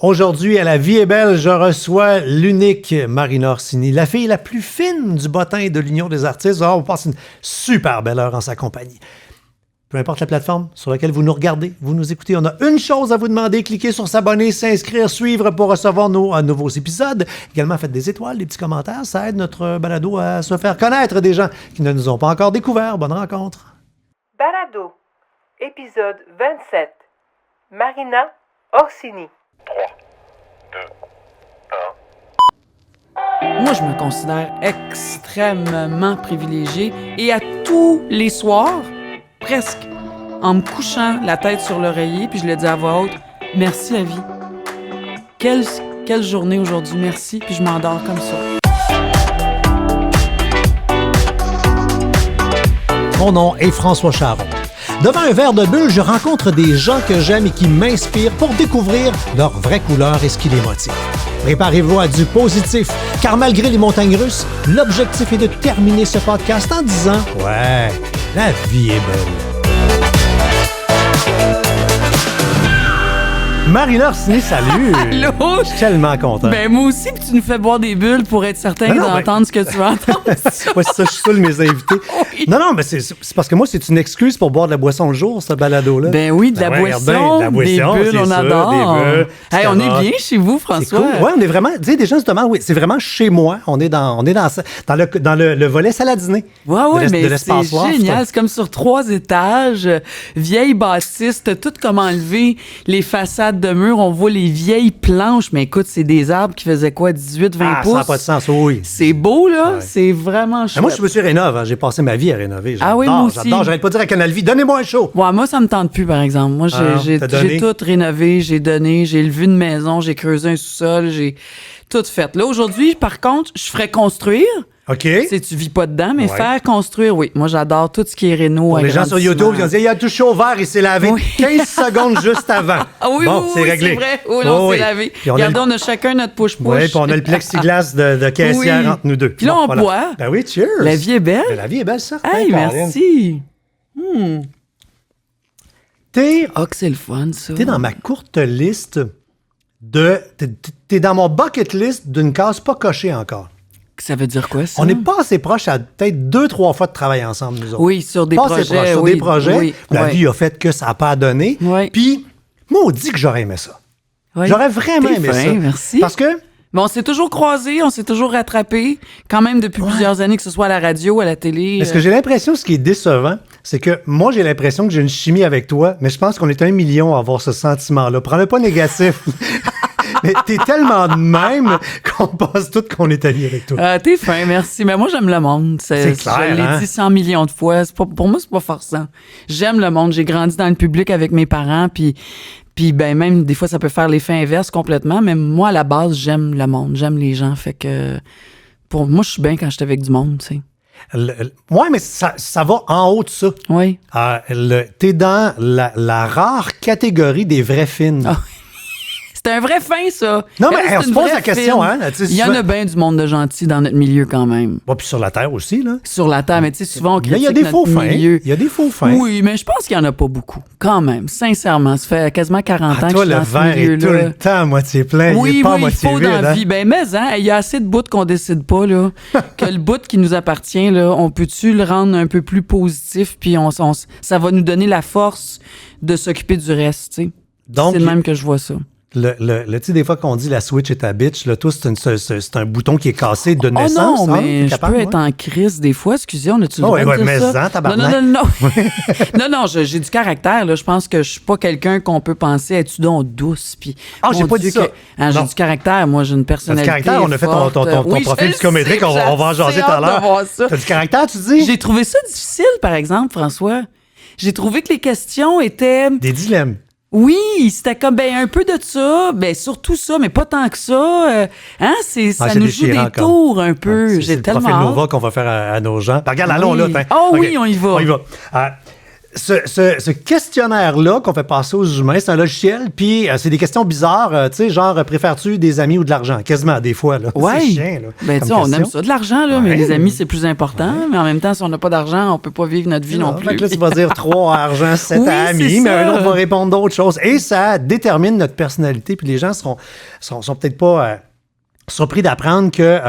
Aujourd'hui, à La Vie est belle, je reçois l'unique Marina Orsini, la fille la plus fine du bottin de l'Union des artistes. Alors, on passe une super belle heure en sa compagnie. Peu importe la plateforme sur laquelle vous nous regardez, vous nous écoutez, on a une chose à vous demander, cliquez sur s'abonner, s'inscrire, suivre pour recevoir nos nouveaux épisodes. Également, faites des étoiles, des petits commentaires, ça aide notre balado à se faire connaître des gens qui ne nous ont pas encore découverts. Bonne rencontre. Balado, épisode 27. Marina Orsini. 3, 2, 1. Moi, je me considère extrêmement privilégiée et à tous les soirs, presque, en me couchant la tête sur l'oreiller, puis je le dis à voix haute, merci la vie. Quelle journée aujourd'hui, merci, puis je m'endors comme ça. Mon nom est François Charon. Devant un verre de bulle, je rencontre des gens que j'aime et qui m'inspirent pour découvrir leur vraie couleur et ce qui les motive. Préparez-vous à du positif, car malgré les montagnes russes, l'objectif est de terminer ce podcast en disant « Ouais, la vie est belle ». Marina Orsini, salut! Allô? Je suis tellement content. Ben moi aussi, puis tu nous fais boire des bulles pour être certain d'entendre ce que tu veux entendre. Ouais, c'est ça, je saoule mes invités. Oui. Non, mais c'est parce que moi, c'est une excuse pour boire de la boisson le jour, ce balado-là. Ben oui, de la boisson, des bulles, on adore. Des bulles, hey, on est bien chez vous, François. C'est cool. Ouais, on est vraiment, tu sais, déjà, justement, oui, c'est vraiment chez moi. On est dans le volet saladiné. Ouais, mais de l'espace c'est soif, génial. C'est comme sur 3 étages, vieille bâtisse, t'as tout comme enlevé les façades de mur, on voit les vieilles planches, mais écoute, c'est des arbres qui faisaient quoi, 18-20 pouces? Ça n'a pas de sens, oui. C'est beau, là, Ouais. C'est vraiment chouette. Mais moi, je me suis rénové, j'ai passé ma vie à rénover. Ah oui, moi aussi. J'arrête pas de dire à Canal Vie, donnez-moi un show. Ouais, moi, ça me tente plus, par exemple. Moi, j'ai t'as donné? tout rénové, j'ai donné, j'ai élevé une maison, j'ai creusé un sous-sol, j'ai tout fait. Là, aujourd'hui, par contre, je ferais construire. OK. Tu sais, tu vis pas dedans, mais Ouais. faire construire, oui. Moi, j'adore tout ce qui est réno. Pour les gens sur YouTube, ils ont dit, il a touché au verre et s'est lavé Oui. 15 secondes juste avant. Ah oui, bon, oui, c'est oui, réglé. c'est vrai. Oui, on s'est lavé. Puis Regardez, on a chacun notre push-push. Oui, puis on a le plexiglas de caissière Oui. entre nous deux. Puis là, on boit. Ben oui, cheers. La vie est belle. Ben, la vie est belle, ça. Hey, merci. T'es Ah, que c'est le fun, ça. dans ma courte liste de... T'es dans mon bucket list d'une case pas cochée encore. Ça veut dire quoi, ça? On n'est pas assez proche à peut-être 2-3 fois de travail ensemble, nous autres. Oui, sur des Pas assez projets. proche, sur oui, des projets. oui, La oui. vie a fait que ça n'a pas donné. Oui. Puis, moi, on dit que j'aurais aimé ça. Oui. J'aurais vraiment T'es aimé fin, ça. merci. Parce que... Mais on s'est toujours croisés, on s'est toujours rattrapés, quand même depuis plusieurs années, que ce soit à la radio, à la télé. Est-ce que j'ai l'impression, ce qui est décevant, c'est que moi, j'ai l'impression que j'ai une chimie avec toi, mais je pense qu'on est 1 million à avoir ce sentiment-là. Prends-le pas négatif. Mais t'es tellement de même qu'on pense tout qu'on est amis avec toi. T'es fin, merci. Mais moi, j'aime le monde. C'est clair, Je l'ai hein? dit 100 millions de fois. Pour moi, c'est pas forçant. J'aime le monde. J'ai grandi dans le public avec mes parents, puis ben même, des fois, ça peut faire l'effet inverse complètement, mais moi, à la base, j'aime le monde. J'aime les gens. Fait que, pour moi, je suis bien quand je suis avec du monde, tu sais. Ouais, mais ça va en haut de ça. Oui. T'es dans la rare catégorie des vraies fines. Ah. C'est un vrai fin, ça. Non, mais Elle, on c'est se une pose vraie la question, fine. hein. Tu sais, Il y en souvent- a bien du monde de gentil dans notre milieu quand même. Bon, puis sur la Terre aussi, là. Sur la terre, mais tu sais, souvent, on Mais critique il y a des notre faux fins. milieu. Il y a des faux fins. Oui, mais je pense qu'il n'y en a pas beaucoup, quand même, sincèrement. Ça fait quasiment 40 ans que Toi, je suis le dans ce verre est tout milieu-là. le temps à moitié plein. il Oui, est pas à oui, il moitié faut vide, dans la hein. vie. Ben, mais, hein, il y a assez de bouts qu'on décide pas, là, que le bout qui nous appartient, là, on peut-tu le rendre un peu plus positif, puis ça va nous donner la force de s'occuper du reste, tu sais. Donc, C'est de même que je vois ça. tu sais, des fois qu'on dit la switch est ta bitch, là, toi, c'est un bouton qui est cassé de Oh naissance. non, hein? mais T'es je capable, peux être ouais? en crise des fois. Excusez, on a-tu le Oh, droit de ouais, dire mais ça? en tabarnak. Non. Non, j'ai du caractère. Là. Je pense que je suis pas quelqu'un qu'on peut penser être donc douce. Puis, Ah, j'ai mon pas Dieu, dit ça. J'ai Non. du caractère. Moi, j'ai une T'as du personnalité caractère, on a fait ton forte. Oui, profil je psychométrique, sais, on va en jaser j'ai tout à hâte de l'heure. voir ça. T'as du caractère, tu dis? J'ai trouvé ça difficile, par exemple, François. J'ai trouvé que les questions étaient... Des dilemmes. Oui, c'était comme un peu de ça, surtout ça, mais pas tant que ça. Ça c'est nous joue déchirant, des tours un peu. C'est J'ai le tellement profil hâte. Nova qu'on va faire à nos gens. Ben, regarde, allons Oui. là. Tiens. Oh OK. oui, on y va. ce questionnaire-là qu'on fait passer aux humains, c'est un logiciel, puis c'est des questions bizarres, tu sais, genre, préfères-tu des amis ou de l'argent? Quasiment, des fois, là. Ouais. C'est chiant, là. Ben, tu sais, on aime ça, de l'argent, là, mais les amis, c'est plus important. Mais en même temps, si on n'a pas d'argent, on peut pas vivre notre vie non plus. Fait que là, tu vas dire 3 argent, 7 Oui, amis, c'est mais ça. un autre va répondre d'autres choses. Et ça détermine notre personnalité, puis les gens sont peut-être pas surpris d'apprendre que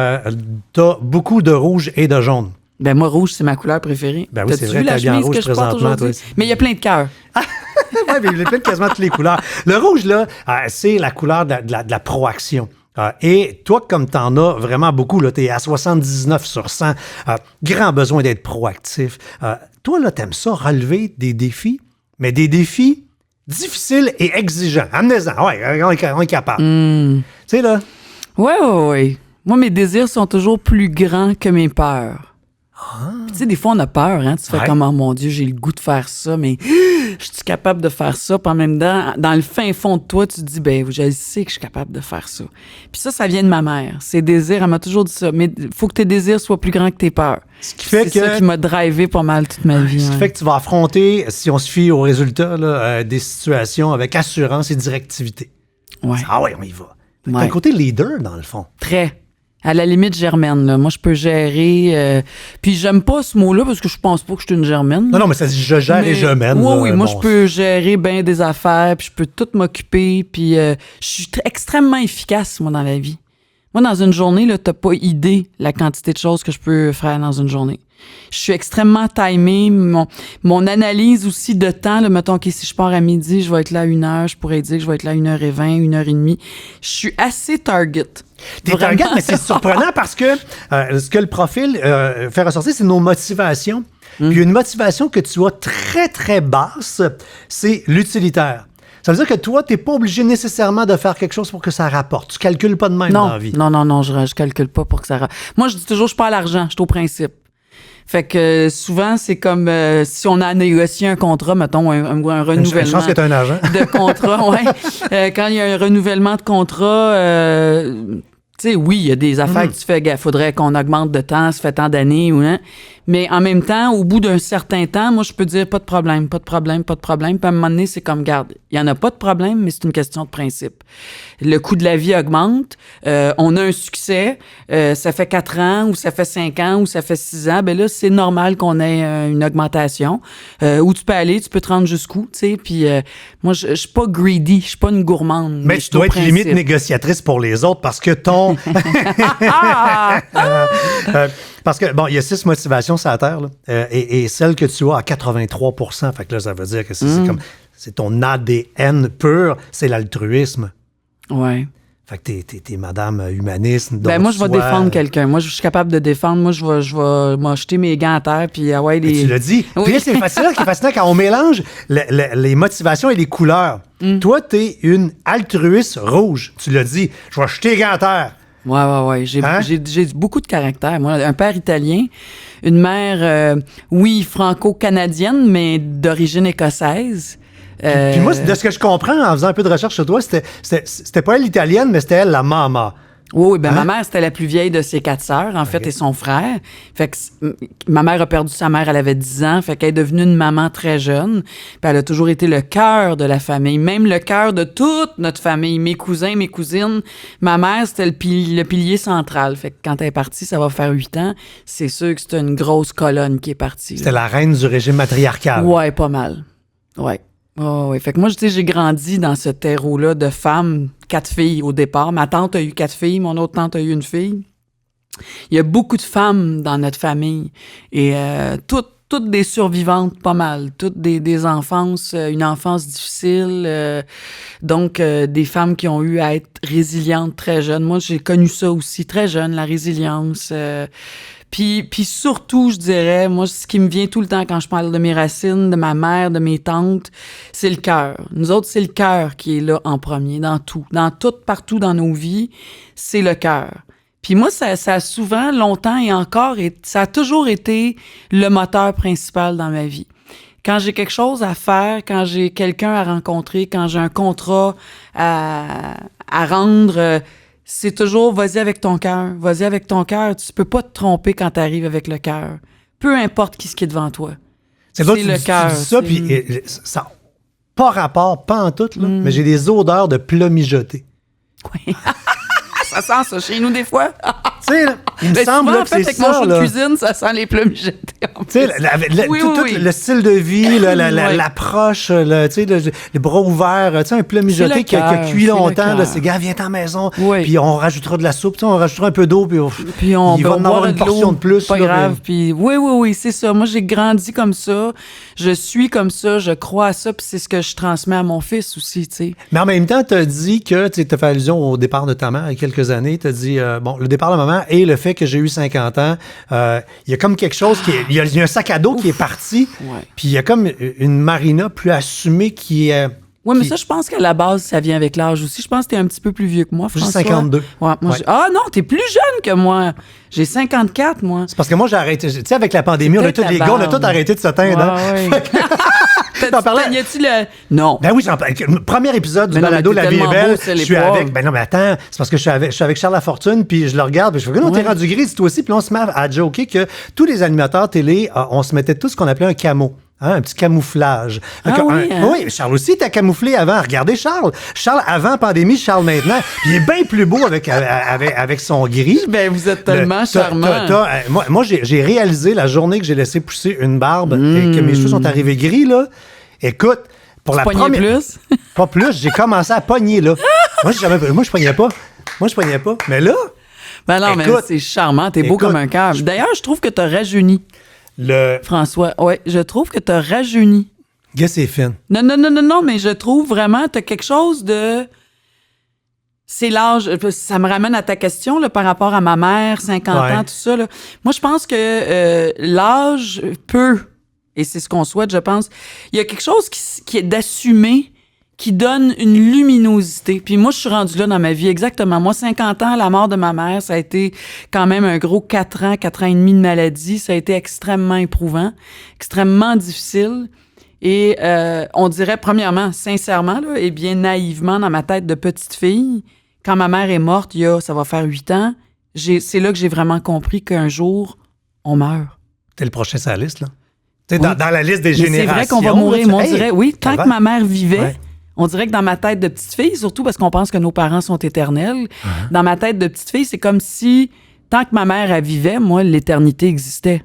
t'as beaucoup de rouge et de jaune. Ben, moi, rouge, c'est ma couleur préférée. Ben oui, T'as-tu c'est vrai, vu la t'as bien chemise rouge que je porte présentement, aujourd'hui? toi. Mais il y a plein de cœurs. Ouais, mais il y a plein de quasiment toutes les couleurs. Le rouge, là, c'est la couleur de la proaction. Et toi, comme t'en as vraiment beaucoup, là, t'es à 79 sur 100, grand besoin d'être proactif. Toi, là, t'aimes ça, relever des défis, mais des défis difficiles et exigeants. Amenez-en, ouais, on est capable. Tu sais, là, Ouais. Moi, mes désirs sont toujours plus grands que mes peurs. Puis, tu sais, des fois, on a peur, hein. Tu fais Ouais. comme, oh mon Dieu, j'ai le goût de faire ça, mais je suis capable de faire ça. Puis en même temps, dans le fin fond de toi, tu te dis, ben, je sais que je suis capable de faire ça. Puis ça vient de ma mère. Ses désirs, elle m'a toujours dit ça. Mais il faut que tes désirs soient plus grands que tes peurs. Ce qui fait C'est ça qui m'a drivé pas mal toute ma vie. Ce qui ouais. fait que tu vas affronter, si on se fie aux résultats, là, des situations avec assurance et directivité. Ouais. Ah ouais, on y va. Fait que T'as Ouais. un côté leader, dans le fond. Très. À la limite germaine, là. Moi, je peux gérer. Puis j'aime pas ce mot-là parce que je pense pas que je suis une germaine. Non, mais ça dit je gère et je mène. Oui, là, moi, bon, je peux gérer bien des affaires, puis je peux tout m'occuper, puis je suis extrêmement efficace, moi, dans la vie. Moi, dans une journée, là, t'as pas idée la quantité de choses que je peux faire dans une journée. Je suis extrêmement timée. Mon analyse aussi de temps, là, mettons, OK, si je pars à midi, je vais être là à 1h, je pourrais dire que je vais être là à 1h20, 1h30. Je suis assez target. T'es Vraiment. target, mais c'est surprenant parce que ce que le profil fait ressortir, c'est nos motivations. Puis une motivation que tu as très, très basse, c'est l'utilitaire. Ça veut dire que toi, t'es pas obligé nécessairement de faire quelque chose pour que ça rapporte. Tu calcules pas de même dans la vie. Non, je calcule pas pour que ça... Moi, je dis toujours, je suis pas à l'argent, je suis au principe. Fait que souvent, c'est comme si on a négocié un contrat, mettons, un renouvellement. Une chance que t'as un agent. De contrat, ouais. Quand il y a un renouvellement de contrat, tu sais, oui, il y a des affaires que tu fais, gars, faudrait qu'on augmente de temps, ça fait tant d'années, ou hein. Mais en même temps, au bout d'un certain temps, moi, je peux dire pas de problème. Puis à un moment donné, c'est comme, garde, il y en a pas de problème, mais c'est une question de principe. Le coût de la vie augmente, on a un succès, ça fait 4 ans, ou ça fait 5 ans, ou ça fait 6 ans, ben là, c'est normal qu'on ait une augmentation. Où tu peux aller, tu peux te rendre jusqu'où, tu sais. Puis moi, je suis pas greedy, je suis pas une gourmande. Mais je tu suis au dois être limite principe. négociatrice pour les autres parce que ton... parce que, bon, il y a 6 motivations sur la Terre, là, et celle que tu as à 83 %, fait que là, ça veut dire que c'est comme... C'est ton ADN pur, c'est l'altruisme. Ouais. Fait que t'es madame humaniste. Ben moi, je vais défendre quelqu'un. Moi, je suis capable de défendre. Moi, je vais m'acheter mes gants à terre, puis ah ouais, les... Tu l'as dit. Oui. Puis là, c'est fascinant quand on mélange les motivations et les couleurs. Toi, t'es une altruiste rouge. Tu l'as dit. Je vais acheter les gants à terre. Ouais. J'ai Hein? j'ai beaucoup de caractère. Moi, un père italien, une mère, oui, franco-canadienne, mais d'origine écossaise. Puis moi, de ce que je comprends en faisant un peu de recherche sur toi, c'était pas elle l'italienne, mais c'était elle la mama. Oui, ben Hein? ma mère, c'était la plus vieille de ses 4 sœurs, en fait, et son frère. Fait que ma mère a perdu sa mère, elle avait 10 ans, fait qu'elle est devenue une maman très jeune. Puis elle a toujours été le cœur de la famille, même le cœur de toute notre famille, mes cousins, mes cousines. Ma mère, c'était le pilier central. Fait que quand elle est partie, ça va faire 8 ans, c'est sûr que c'était une grosse colonne qui est partie. C'était la reine du régime matriarcal. Ouais, pas mal. Ouais. Oh, ouais. Fait que moi, je sais, j'ai grandi dans ce terreau-là de femmes, 4 filles au départ. Ma tante a eu 4 filles, mon autre tante a eu une fille. Il y a beaucoup de femmes dans notre famille et toutes des survivantes, pas mal. Toutes des enfances, une enfance difficile. Donc, des femmes qui ont eu à être résilientes très jeunes. Moi, j'ai connu ça aussi très jeune, la résilience. Puis surtout, je dirais, moi, ce qui me vient tout le temps quand je parle de mes racines, de ma mère, de mes tantes, c'est le cœur. Nous autres, c'est le cœur qui est là en premier, dans tout. Dans tout, partout dans nos vies, c'est le cœur. Puis moi, ça a souvent, longtemps et encore, ça a toujours été le moteur principal dans ma vie. Quand j'ai quelque chose à faire, quand j'ai quelqu'un à rencontrer, quand j'ai un contrat à rendre... c'est toujours vas-y avec ton cœur. Vas-y avec ton cœur. Tu peux pas te tromper quand tu arrives avec le cœur. Peu importe qui est devant toi. C'est là, le cœur. Tu dis ça, puis ça pas rapport, pas en tout, là, mais j'ai des odeurs de plats mijotés. Oui. Ça sent ça chez nous des fois. Tu sais, il me Mais semble souvent, là, en que fait, c'est avec mon ça. show de Là. cuisine, ça sent les plats mijotés. Tu sais, tout le style de vie, l'approche, tu sais, les bras ouverts, tu sais, un plat mijoté qui a cuit longtemps, là, c'est gars, viens à la maison, puis on rajoutera de la soupe, on rajoutera un peu d'eau, puis on il va en avoir une portion de plus. Pas là, grave. Puis oui, c'est ça. Moi, j'ai grandi comme ça, je suis comme ça, je crois à ça, puis c'est ce que je transmets à mon fils aussi, tu sais. Mais en même temps, tu as dit que, tu as fait allusion au départ de ta mère il y a quelques années, tu as dit, bon, le départ de maman et le fait que j'ai eu 50 ans, il y a comme quelque chose il y a un sac à dos qui est parti, puis il y a comme une Marina plus assumée qui est... Oui, mais ça, je pense qu'à la base, ça vient avec l'âge aussi. Je pense que t'es un petit peu plus vieux que moi, François. J'ai 52. Ouais, moi, Ah non, t'es plus jeune que moi. J'ai 54, moi. C'est parce que moi, j'ai arrêté. Tu sais, avec la pandémie, on a tous arrêté de se teindre. T'as-tu le... Non. Ben oui, le premier épisode du balado La vie est belle, je suis avec... Ben non, mais attends, c'est parce que je suis avec Charles Lafortune, puis je le regarde, puis je fais, non, t'es rendu gris, toi aussi, puis là, on se met à joker que tous les animateurs télé, on se mettait tous ce qu'on appelait un camo. Un petit camouflage. Oui, Charles aussi était camouflé avant. Regardez Charles. Charles avant pandémie, Charles maintenant. Il est bien plus beau avec son gris. Ben, vous êtes tellement charmant. Moi, j'ai réalisé la journée que j'ai laissé pousser une barbe et que mes cheveux sont arrivés gris, là. Écoute, pour la première... plus? Pas plus, j'ai commencé à pogner, là. Moi, je pognais pas. Mais là... Ben non, mais c'est charmant. T'es beau comme un cœur. D'ailleurs, je trouve que t'as rajeuni. François, ouais, je trouve que t'as rajeuni. Gars, c'est fin. Non, mais je trouve vraiment, t'as quelque chose de... C'est l'âge, ça me ramène à ta question là, par rapport à ma mère, 50 ans, tout ça. Là. Moi, je pense que l'âge peut, et c'est ce qu'on souhaite, je pense, il y a quelque chose qui est d'assumer, qui donne une luminosité. Puis moi, je suis rendue là dans ma vie, exactement. Moi, 50 ans, la mort de ma mère, ça a été quand même un gros 4 ans et demi de maladie. Ça a été extrêmement éprouvant, extrêmement difficile. Et on dirait, premièrement, sincèrement, là, et bien naïvement, dans ma tête de petite fille, quand ma mère est morte, ça va faire 8 ans, c'est là que j'ai vraiment compris qu'un jour, on meurt. T'es le prochain sur la liste, là. T'es dans la liste des générations. C'est vrai qu'on va mourir. On dirait, tant que ma mère vivait... On dirait que dans ma tête de petite fille, surtout parce qu'on pense que nos parents sont éternels, dans ma tête de petite fille, c'est comme si, tant que ma mère elle vivait, moi, l'éternité existait.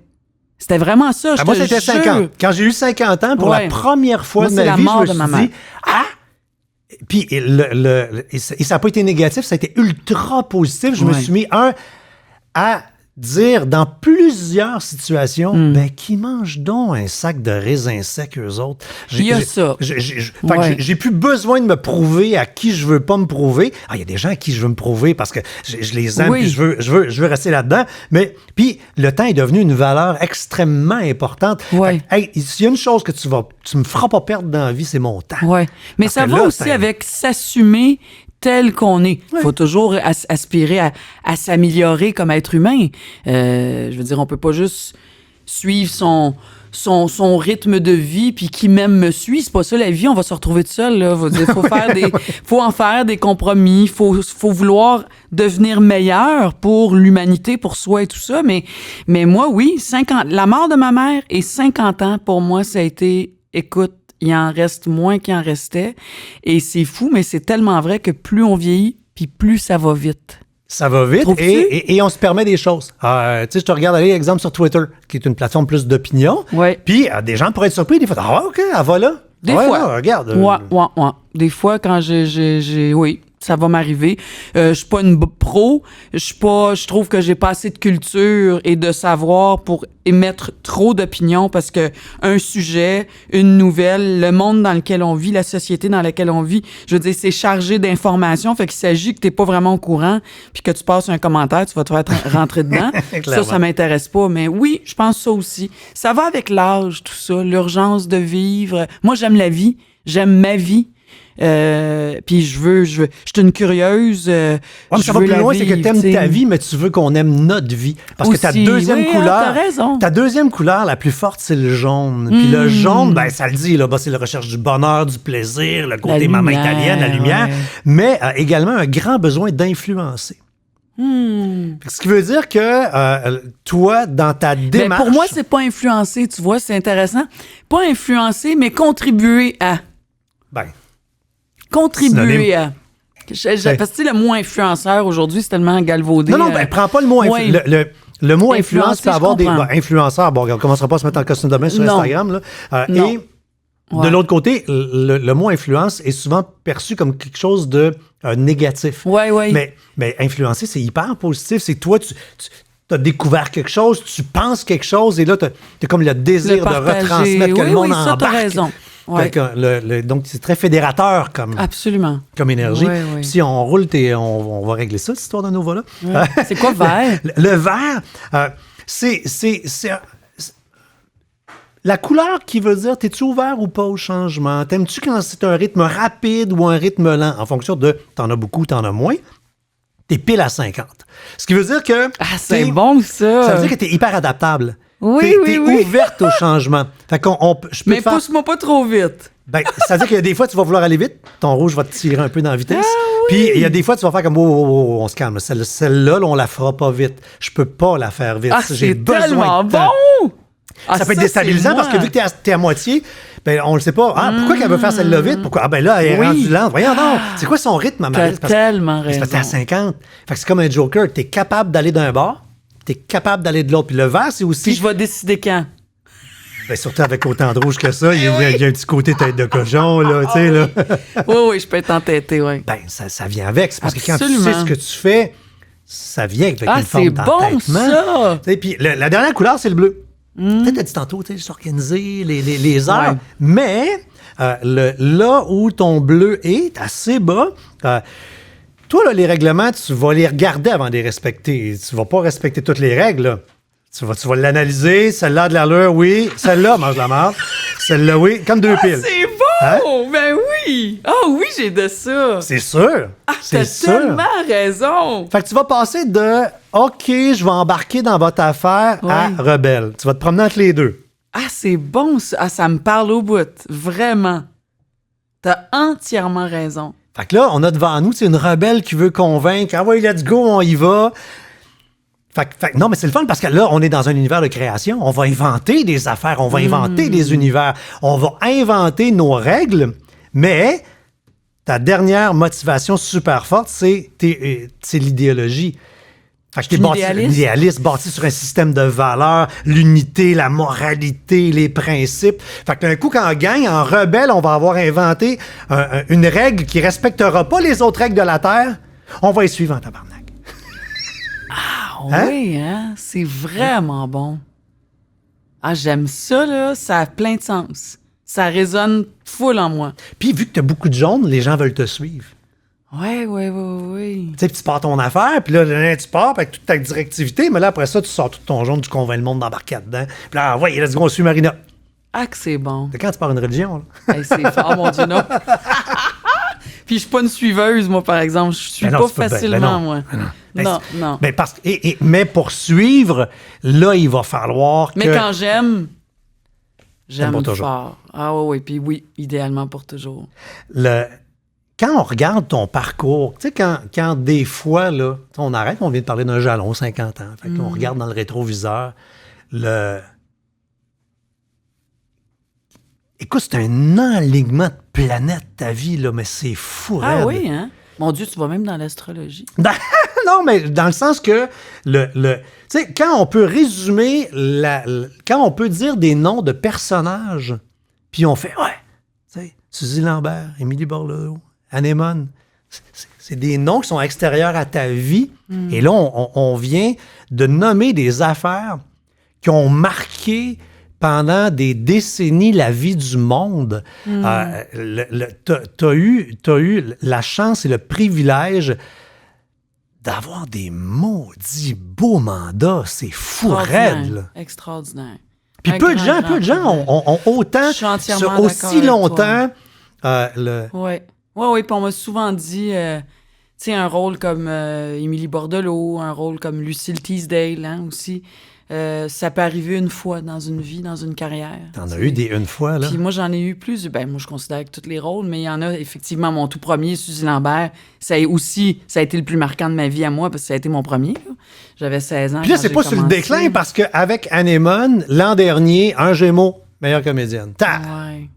C'était vraiment ça, moi, c'était 50. Quand j'ai eu 50 ans, pour la première fois de ma vie, je me suis dit, Puis, et ça n'a pas été négatif, ça a été ultra positif. Je me suis mis, à dire dans plusieurs situations, qui mangent donc un sac de raisins secs, eux autres. Il y a ça. J'ai plus besoin de me prouver à qui je veux pas me prouver. Il y a des gens à qui je veux me prouver parce que je les aime puis je veux rester là-dedans. Mais puis le temps est devenu une valeur extrêmement importante. S'il y a une chose que tu me feras pas perdre dans la vie, c'est mon temps. Mais ça va aussi avec s'assumer tel qu'on est. Il faut toujours aspirer à s'améliorer comme être humain. Je veux dire, on peut pas juste suivre son rythme de vie puis qui même me suit. C'est pas ça la vie, on va se retrouver tout seul. Là. Faut en faire des compromis. Faut vouloir devenir meilleur pour l'humanité, pour soi et tout ça. Mais moi, oui, la mort de ma mère et 50 ans, pour moi, ça a été, écoute, il en reste moins qu'il en restait. Et c'est fou, mais c'est tellement vrai que plus on vieillit, puis plus ça va vite. Ça va vite et on se permet des choses. Tu sais, je te regarde, exemple sur Twitter, qui est une plateforme plus d'opinion. Puis des gens pourraient être surpris. Des fois, OK, elle va là. Des fois. Là, regarde. Des fois, quand oui, ça va m'arriver. Je suis pas une pro. Je trouve que j'ai pas assez de culture et de savoir pour émettre trop d'opinions parce que un sujet, une nouvelle, le monde dans lequel on vit, la société dans laquelle on vit, je veux dire, c'est chargé d'informations. Fait qu'il s'agit que t'es pas vraiment au courant puis que tu passes un commentaire, tu vas te faire rentrer dedans. Ça m'intéresse pas. Mais oui, je pense ça aussi. Ça va avec l'âge, tout ça, l'urgence de vivre. Moi, j'aime la vie. J'aime ma vie. Puis je suis une curieuse. Mais ça va plus loin, c'est que t'aimes ta vie, mais tu veux qu'on aime notre vie. Parce que ta deuxième couleur. Ta deuxième couleur la plus forte, c'est le jaune. Puis le jaune, ça le dit, là, c'est la recherche du bonheur, du plaisir, le côté maman italienne, la lumière, mais également un grand besoin d'influencer. Ce qui veut dire que toi, dans ta démarche... Mais pour moi, c'est pas influencer, tu vois, c'est intéressant. Pas influencer, mais contribuer à. Ben, Contribuer à. Parce que le mot influenceur, aujourd'hui, c'est tellement galvaudé. non, prends pas le mot le mot influence Influencer, peut avoir des... je comprends. influenceurs, bon, on commencera pas à se mettre en costume de bain sur Non. Instagram, là. Non. Et de Ouais. l'autre côté, le mot influence est souvent perçu comme quelque chose de négatif. Oui. Mais influencer, c'est hyper positif. C'est toi, tu as découvert quelque chose, tu penses quelque chose, et là, tu as comme le désir de partager. retransmettre que le monde ça, t'as embarque. raison. Ouais. Fait que donc, c'est très fédérateur comme énergie. Oui. Puis si on roule, on va régler ça, cette histoire de Nova-là. Ouais. C'est quoi vert? Le vert, c'est la couleur qui veut dire, t'es-tu ouvert ou pas au changement? T'aimes-tu quand c'est un rythme rapide ou un rythme lent? En fonction de t'en as beaucoup, t'en as moins. T'es pile à 50. Ce qui veut dire que... C'est bon, ça. Ça veut dire que t'es hyper adaptable. Oui, T'es oui. ouverte au changement. Fait qu'on, je peux Mais faire... pousse-moi pas trop vite. Ben, ça veut dire que des fois, tu vas vouloir aller vite. Ton rouge va te tirer un peu dans la vitesse. Ah Puis, il y a des fois, tu vas faire comme, on se calme. Celle-là, là, on la fera pas vite. Je peux pas la faire vite. Ah, J'ai c'est besoin tellement de temps. bon! Ah, Ça peut être déstabilisant c'est parce que moi. vu que t'es à moitié, ben, on le sait pas. Ah, pourquoi qu'elle veut faire celle-là vite? Pourquoi? Ah, ben là, elle est Oui. rendue lente. Voyons donc. C'est quoi son rythme, T'as Marie? tellement Parce que t'es à raison. 50. Fait que c'est comme un joker. T'es capable d'aller d'un bord, t'es capable d'aller de l'autre. Puis le vert, c'est Puis aussi... je vais décider quand. Ben, surtout avec autant de rouge que ça, il y a un petit côté tête de cochon, là, tu sais, là. Oui, je peux être entêtée, oui. Ben, ça vient avec. C'est parce que quand tu Absolument. sais ce que tu fais, ça vient avec Ah, une forme c'est bon, d'entêtement. ça! Tu sais, puis la dernière couleur, c'est le bleu. Peut-être t'as dit tantôt, tu sais, s'organiser, les heures. Ouais. Mais là où ton bleu est, assez bas, toi, là, les règlements, tu vas les regarder avant de les respecter. Tu vas pas respecter toutes les règles, là. Tu vas l'analyser. Celle-là a de l'allure, oui. Celle-là mange la marde. Celle-là, oui. Comme deux piles. C'est bon! Ben oui! Ah oui, j'ai de ça! C'est sûr. C'est T'as sûr. tellement raison! Fait que tu vas passer de OK, je vais embarquer dans votre affaire à Ouais. rebelle. Tu vas te promener entre les deux. Ah, c'est bon, ça. Ah, ça me parle au bout. Vraiment. T'as entièrement raison. Fait que là, on a devant nous, c'est une rebelle qui veut convaincre. Ah ouais, let's go, on y va. Fait que non, mais c'est le fun parce que là, on est dans un univers de création. On va inventer des affaires, on va inventer des univers. On va inventer nos règles, mais ta dernière motivation super forte, c'est l'idéologie. Fait que t'es idéaliste, bâti sur un système de valeurs, l'unité, la moralité, les principes. Fait que d'un coup, quand on gagne, en rebelle, on va avoir inventé une règle qui respectera pas les autres règles de la Terre. On va y suivre en tabarnak. Ah oui, hein? C'est vraiment bon. Ah, j'aime ça, là. Ça a plein de sens. Ça résonne full en moi. Puis vu que t'as beaucoup de jaunes, les gens veulent te suivre. Oui. Tu sais, puis tu pars ton affaire, puis là, tu pars avec toute ta directivité, mais là, après ça, tu sors tout ton jaune, tu convaincs le monde d'embarquer dedans. Puis là, ouais, let's go, on suit Marina. Ah, que c'est bon. C'est quand tu pars une religion, là. Hey, c'est fort, mon Dieu, non. Puis je suis pas une suiveuse, moi, par exemple. Je suis Ben non, pas tu peux- ben facilement, non. moi. Ben Non. Ben mais pour suivre, là, il va falloir que... Mais quand j'aime T'aimes pas toujours. fort. Ah oui, puis oui, idéalement pour toujours. Quand on regarde ton parcours, tu sais, quand des fois, là, on arrête, on vient de parler d'un jalon, 50 ans, fait qu'on regarde dans le rétroviseur, Écoute, c'est un alignement de planètes, ta vie, là, mais c'est fou, Ah raide. oui, hein? Mon Dieu, tu vas même dans l'astrologie. Non, mais dans le sens que, tu sais, quand on peut résumer, quand on peut dire des noms de personnages, puis on fait, ouais, tu sais, Suzy Lambert, Émilie Borloo, Anémone, c'est des noms qui sont extérieurs à ta vie. Et là, on vient de nommer des affaires qui ont marqué pendant des décennies la vie du monde. T'as eu la chance et le privilège d'avoir des maudits beaux mandats. C'est fou raide, là. Extraordinaire. Puis Un peu de grand gens ont autant, Je suis entièrement sur d'accord aussi avec longtemps, Oui, puis on m'a souvent dit, tu sais, un rôle comme Émilie Bordelot, un rôle comme Lucille Teasdale, hein, aussi. Ça peut arriver une fois dans une vie, dans une carrière. T'en as eu une fois, là? Puis moi, j'en ai eu plus. Ben, moi, je considère que tous les rôles, mais il y en a, effectivement, mon tout premier, Suzy Lambert, ça a été le plus marquant de ma vie à moi, parce que ça a été mon premier. Là. J'avais 16 ans. Puis là, quand c'est j'ai pas sur le commencé. déclin, parce qu'avec Anémone, l'an dernier, un Gémeaux, meilleure comédienne. Ouais.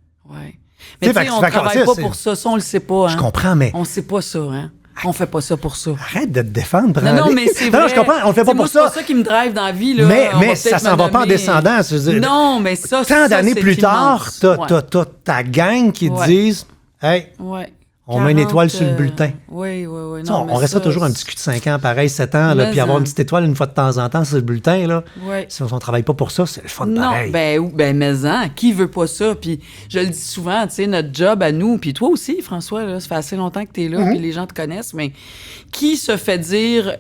Mais tu sais, on fait que- travaille pas c'est- pour ça. Ça, on le sait pas. Hein. Je comprends, mais On sait pas ça, hein. On fait pas ça pour ça. arrête de te défendre. Non, mais c'est vrai. Non, je comprends, on le fait pas Moi, pour c'est ça. pas ça qui me drive dans la vie, là. Mais On va ça peut-être s'en me va pas en nommer- descendant. Non, mais ça, Tant d'années c'est plus tard, immense. t'as ta gang qui te Ouais. disent « Hey, Ouais. on met une étoile sur le bulletin. Oui. Tu sais, on reste toujours un petit cul de 5 ans, pareil, 7 ans, là, Mais puis avoir en- une petite étoile une fois de temps en temps sur le bulletin. Là. Ouais. Si on travaille pas pour ça, c'est le fun Non, pareil. mais qui veut pas ça? Puis je le dis souvent, tu sais, notre job à nous, puis toi aussi, François, là, ça fait assez longtemps que t'es là, puis les gens te connaissent, mais qui se fait dire,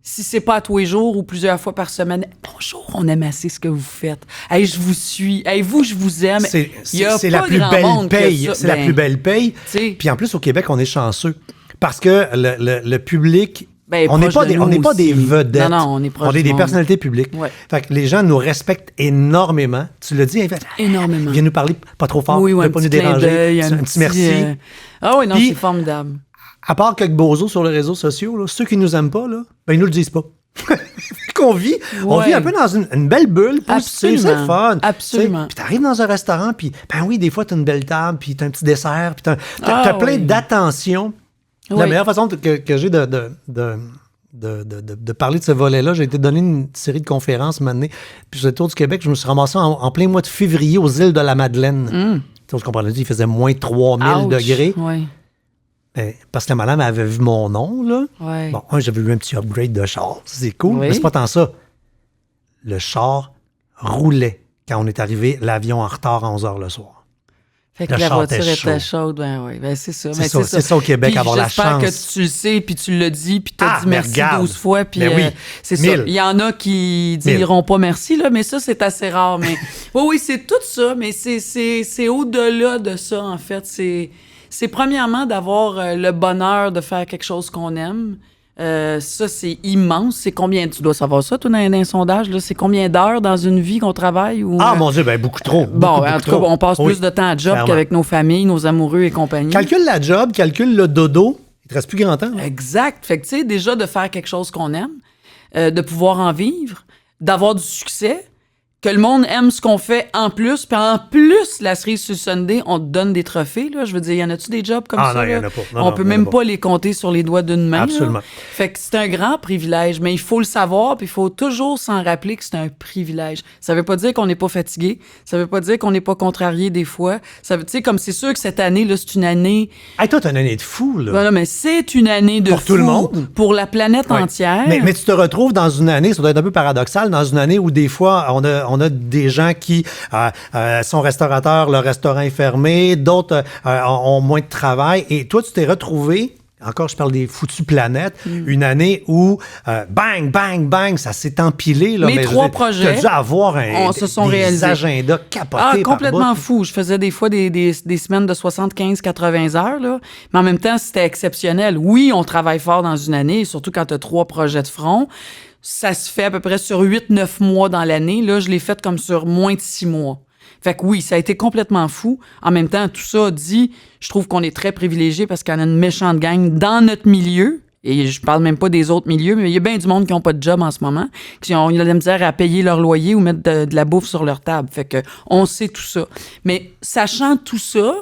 si c'est pas à tous les jours ou plusieurs fois par semaine, bonjour, on aime assez ce que vous faites. Hey, je vous suis. Hey, vous, je vous aime. C'est Il y a la pas plus grand belle monde que paye. ça. C'est la Ben, plus belle paye. tu sais. Puis en plus, au Québec, on est chanceux. Parce que le public, Ben, on n'est proche pas, de nous on n'est pas aussi. des vedettes. Non, on est proche On est du des monde. personnalités publiques. Ouais. Fait que les gens nous respectent énormément. Tu l'as dit, Énormément. viens nous parler pas trop fort, Oui, ne un pas nous petit clin déranger. d'œil, Un petit merci. Ah oui, non, Puis- c'est formidable. À part quelques bozos sur les réseaux sociaux, là, ceux qui nous aiment pas, là, ben, ils nous le disent pas. On vit Ouais. un peu dans une belle bulle positive, c'est le fun. Absolument. Puis t'arrives dans un restaurant, puis ben oui, des fois, t'as une belle table, puis t'as un petit dessert, puis t'as Ah, plein oui. d'attention. La Oui. meilleure façon que j'ai de parler de ce volet-là, j'ai été donné une série de conférences maintenant. Puis sur le tour du Québec, je me suis ramassé en plein mois de février aux îles de la Madeleine. Tu sais, on se comprend, il faisait moins 3000 Ouch. degrés. Oui. Parce que la madame avait vu mon nom, là. Ouais. Bon, j'avais eu un petit upgrade de char. C'est cool, Oui. mais c'est pas tant ça. Le char roulait quand on est arrivé, l'avion en retard à 11 h le soir. Fait que Le la char voiture était était chaud. chaude, ben oui, ben c'est ça. C'est Mais ça, c'est ça au Québec, Puis avoir la j'espère chance. que tu le sais, puis tu l'as dit, puis t'as Ah, dit mais merci regarde. 12 fois, puis Ben oui, c'est 1000. ça. Il y en a qui 1000. diront pas merci, là, mais ça, c'est assez rare. Mais oui, c'est tout ça, mais c'est au-delà de ça, en fait. C'est premièrement d'avoir le bonheur de faire quelque chose qu'on aime. Ça, c'est immense. C'est combien, tu dois savoir ça, toi, dans un sondage, là, c'est combien d'heures dans une vie qu'on travaille? Ou, Ah, mon Dieu, ben beaucoup trop. Bon, beaucoup, en beaucoup tout cas, trop. on passe Oui, plus de temps à job clairement. qu'avec nos familles, nos amoureux et compagnie. Calcule la job, calcule le dodo. Il te reste plus grand temps. là. Exact. Fait que, tu sais, déjà de faire quelque chose qu'on aime, de pouvoir en vivre, d'avoir du succès, que le monde aime ce qu'on fait en plus, puis en plus, la cerise sur le Sunday, on te donne des trophées, là. Je veux dire, y en a-tu des jobs comme Ah, ça? non, y en là? a pas. Non, On non, peut y en a même pas. pas les compter sur les doigts d'une main. là. Absolument. Fait que c'est un grand privilège, mais il faut le savoir, puis il faut toujours s'en rappeler que c'est un privilège. Ça veut pas dire qu'on n'est pas fatigué, ça veut pas dire qu'on n'est pas contrarié des fois. Ça veut, tu sais, comme c'est sûr que cette année, là, c'est une année... Hey, toi, t'as une année de fou, là. Voilà, mais c'est une année de Pour tout le fou monde. pour la planète Ouais. entière. Mais tu te retrouves dans une année, ça doit être un peu paradoxal, dans une année où des fois, on a des gens qui sont restaurateurs, le restaurant est fermé, d'autres ont moins de travail. Et toi, tu t'es retrouvé, encore je parle des foutues planètes, une année où bang, bang, bang, ça s'est empilé. Là, Mes mais je 3 veux dire, projets, t'as dû avoir se sont des réalisés. agendas capotés Ah, par complètement bout. fou. Je faisais des fois des semaines de 75-80 heures, là. Mais en même temps, c'était exceptionnel. Oui, on travaille fort dans une année, surtout quand tu as 3 projets de front. Ça se fait à peu près sur 8-9 mois dans l'année. Là, je l'ai fait comme sur moins de 6 mois. Fait que oui, ça a été complètement fou. En même temps, tout ça dit, je trouve qu'on est très privilégiés parce qu'on a une méchante gang dans notre milieu. Et je parle même pas des autres milieux, mais il y a bien du monde qui n'ont pas de job en ce moment, qui ont de la misère à payer leur loyer ou mettre de la bouffe sur leur table. Fait que on sait tout ça. Mais sachant tout ça,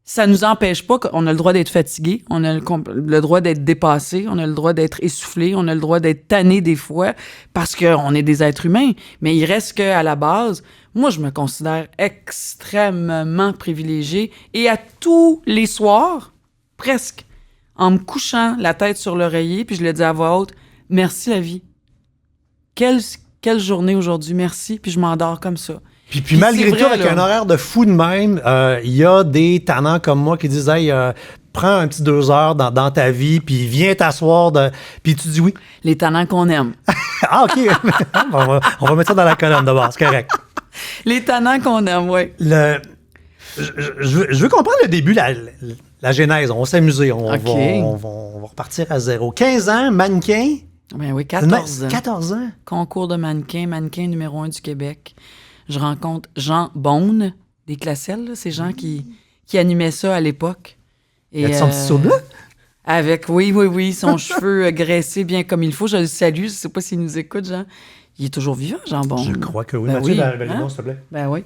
ça nous empêche pas qu'on a le droit d'être fatigué, on a le droit d'être dépassé, on a le droit d'être essoufflé, on a le droit d'être tanné des fois, parce qu'on est des êtres humains. Mais il reste qu'à la base, moi, je me considère extrêmement privilégiée. Et à tous les soirs, presque, en me couchant la tête sur l'oreiller, puis je le dis à voix haute, « Merci la vie. Quelle journée aujourd'hui, merci. » Puis je m'endors comme ça. Puis malgré c'est tout, vrai, avec là. un horaire de fou de même, il y a des tannants comme moi qui disent « Hey, prends un petit 2 heures dans ta vie, puis viens t'asseoir. » Puis tu dis oui. Les talents qu'on aime. Ah, OK. on va mettre ça dans la colonne d'abord, c'est correct. Les talents qu'on aime, oui. Je veux comprendre le début, la genèse. On va s'amuser. On OK. va repartir à zéro. 15 ans, mannequin. Ben oui, 14 ans. 14 ans? Concours de mannequin numéro 1 du Québec. Je rencontre Jean Beaune, des Classelles, là, ces gens qui animaient ça à l'époque. Et, Y a-tu son petit seau bleu? Avec, oui, son cheveu graissé bien comme il faut. Je le salue, je sais pas s'il nous écoute, Jean. Il est toujours vivant, Jean Beaune. Je crois que oui. Ben Mathieu, oui, le hein? nom, s'il te plaît. Ben oui.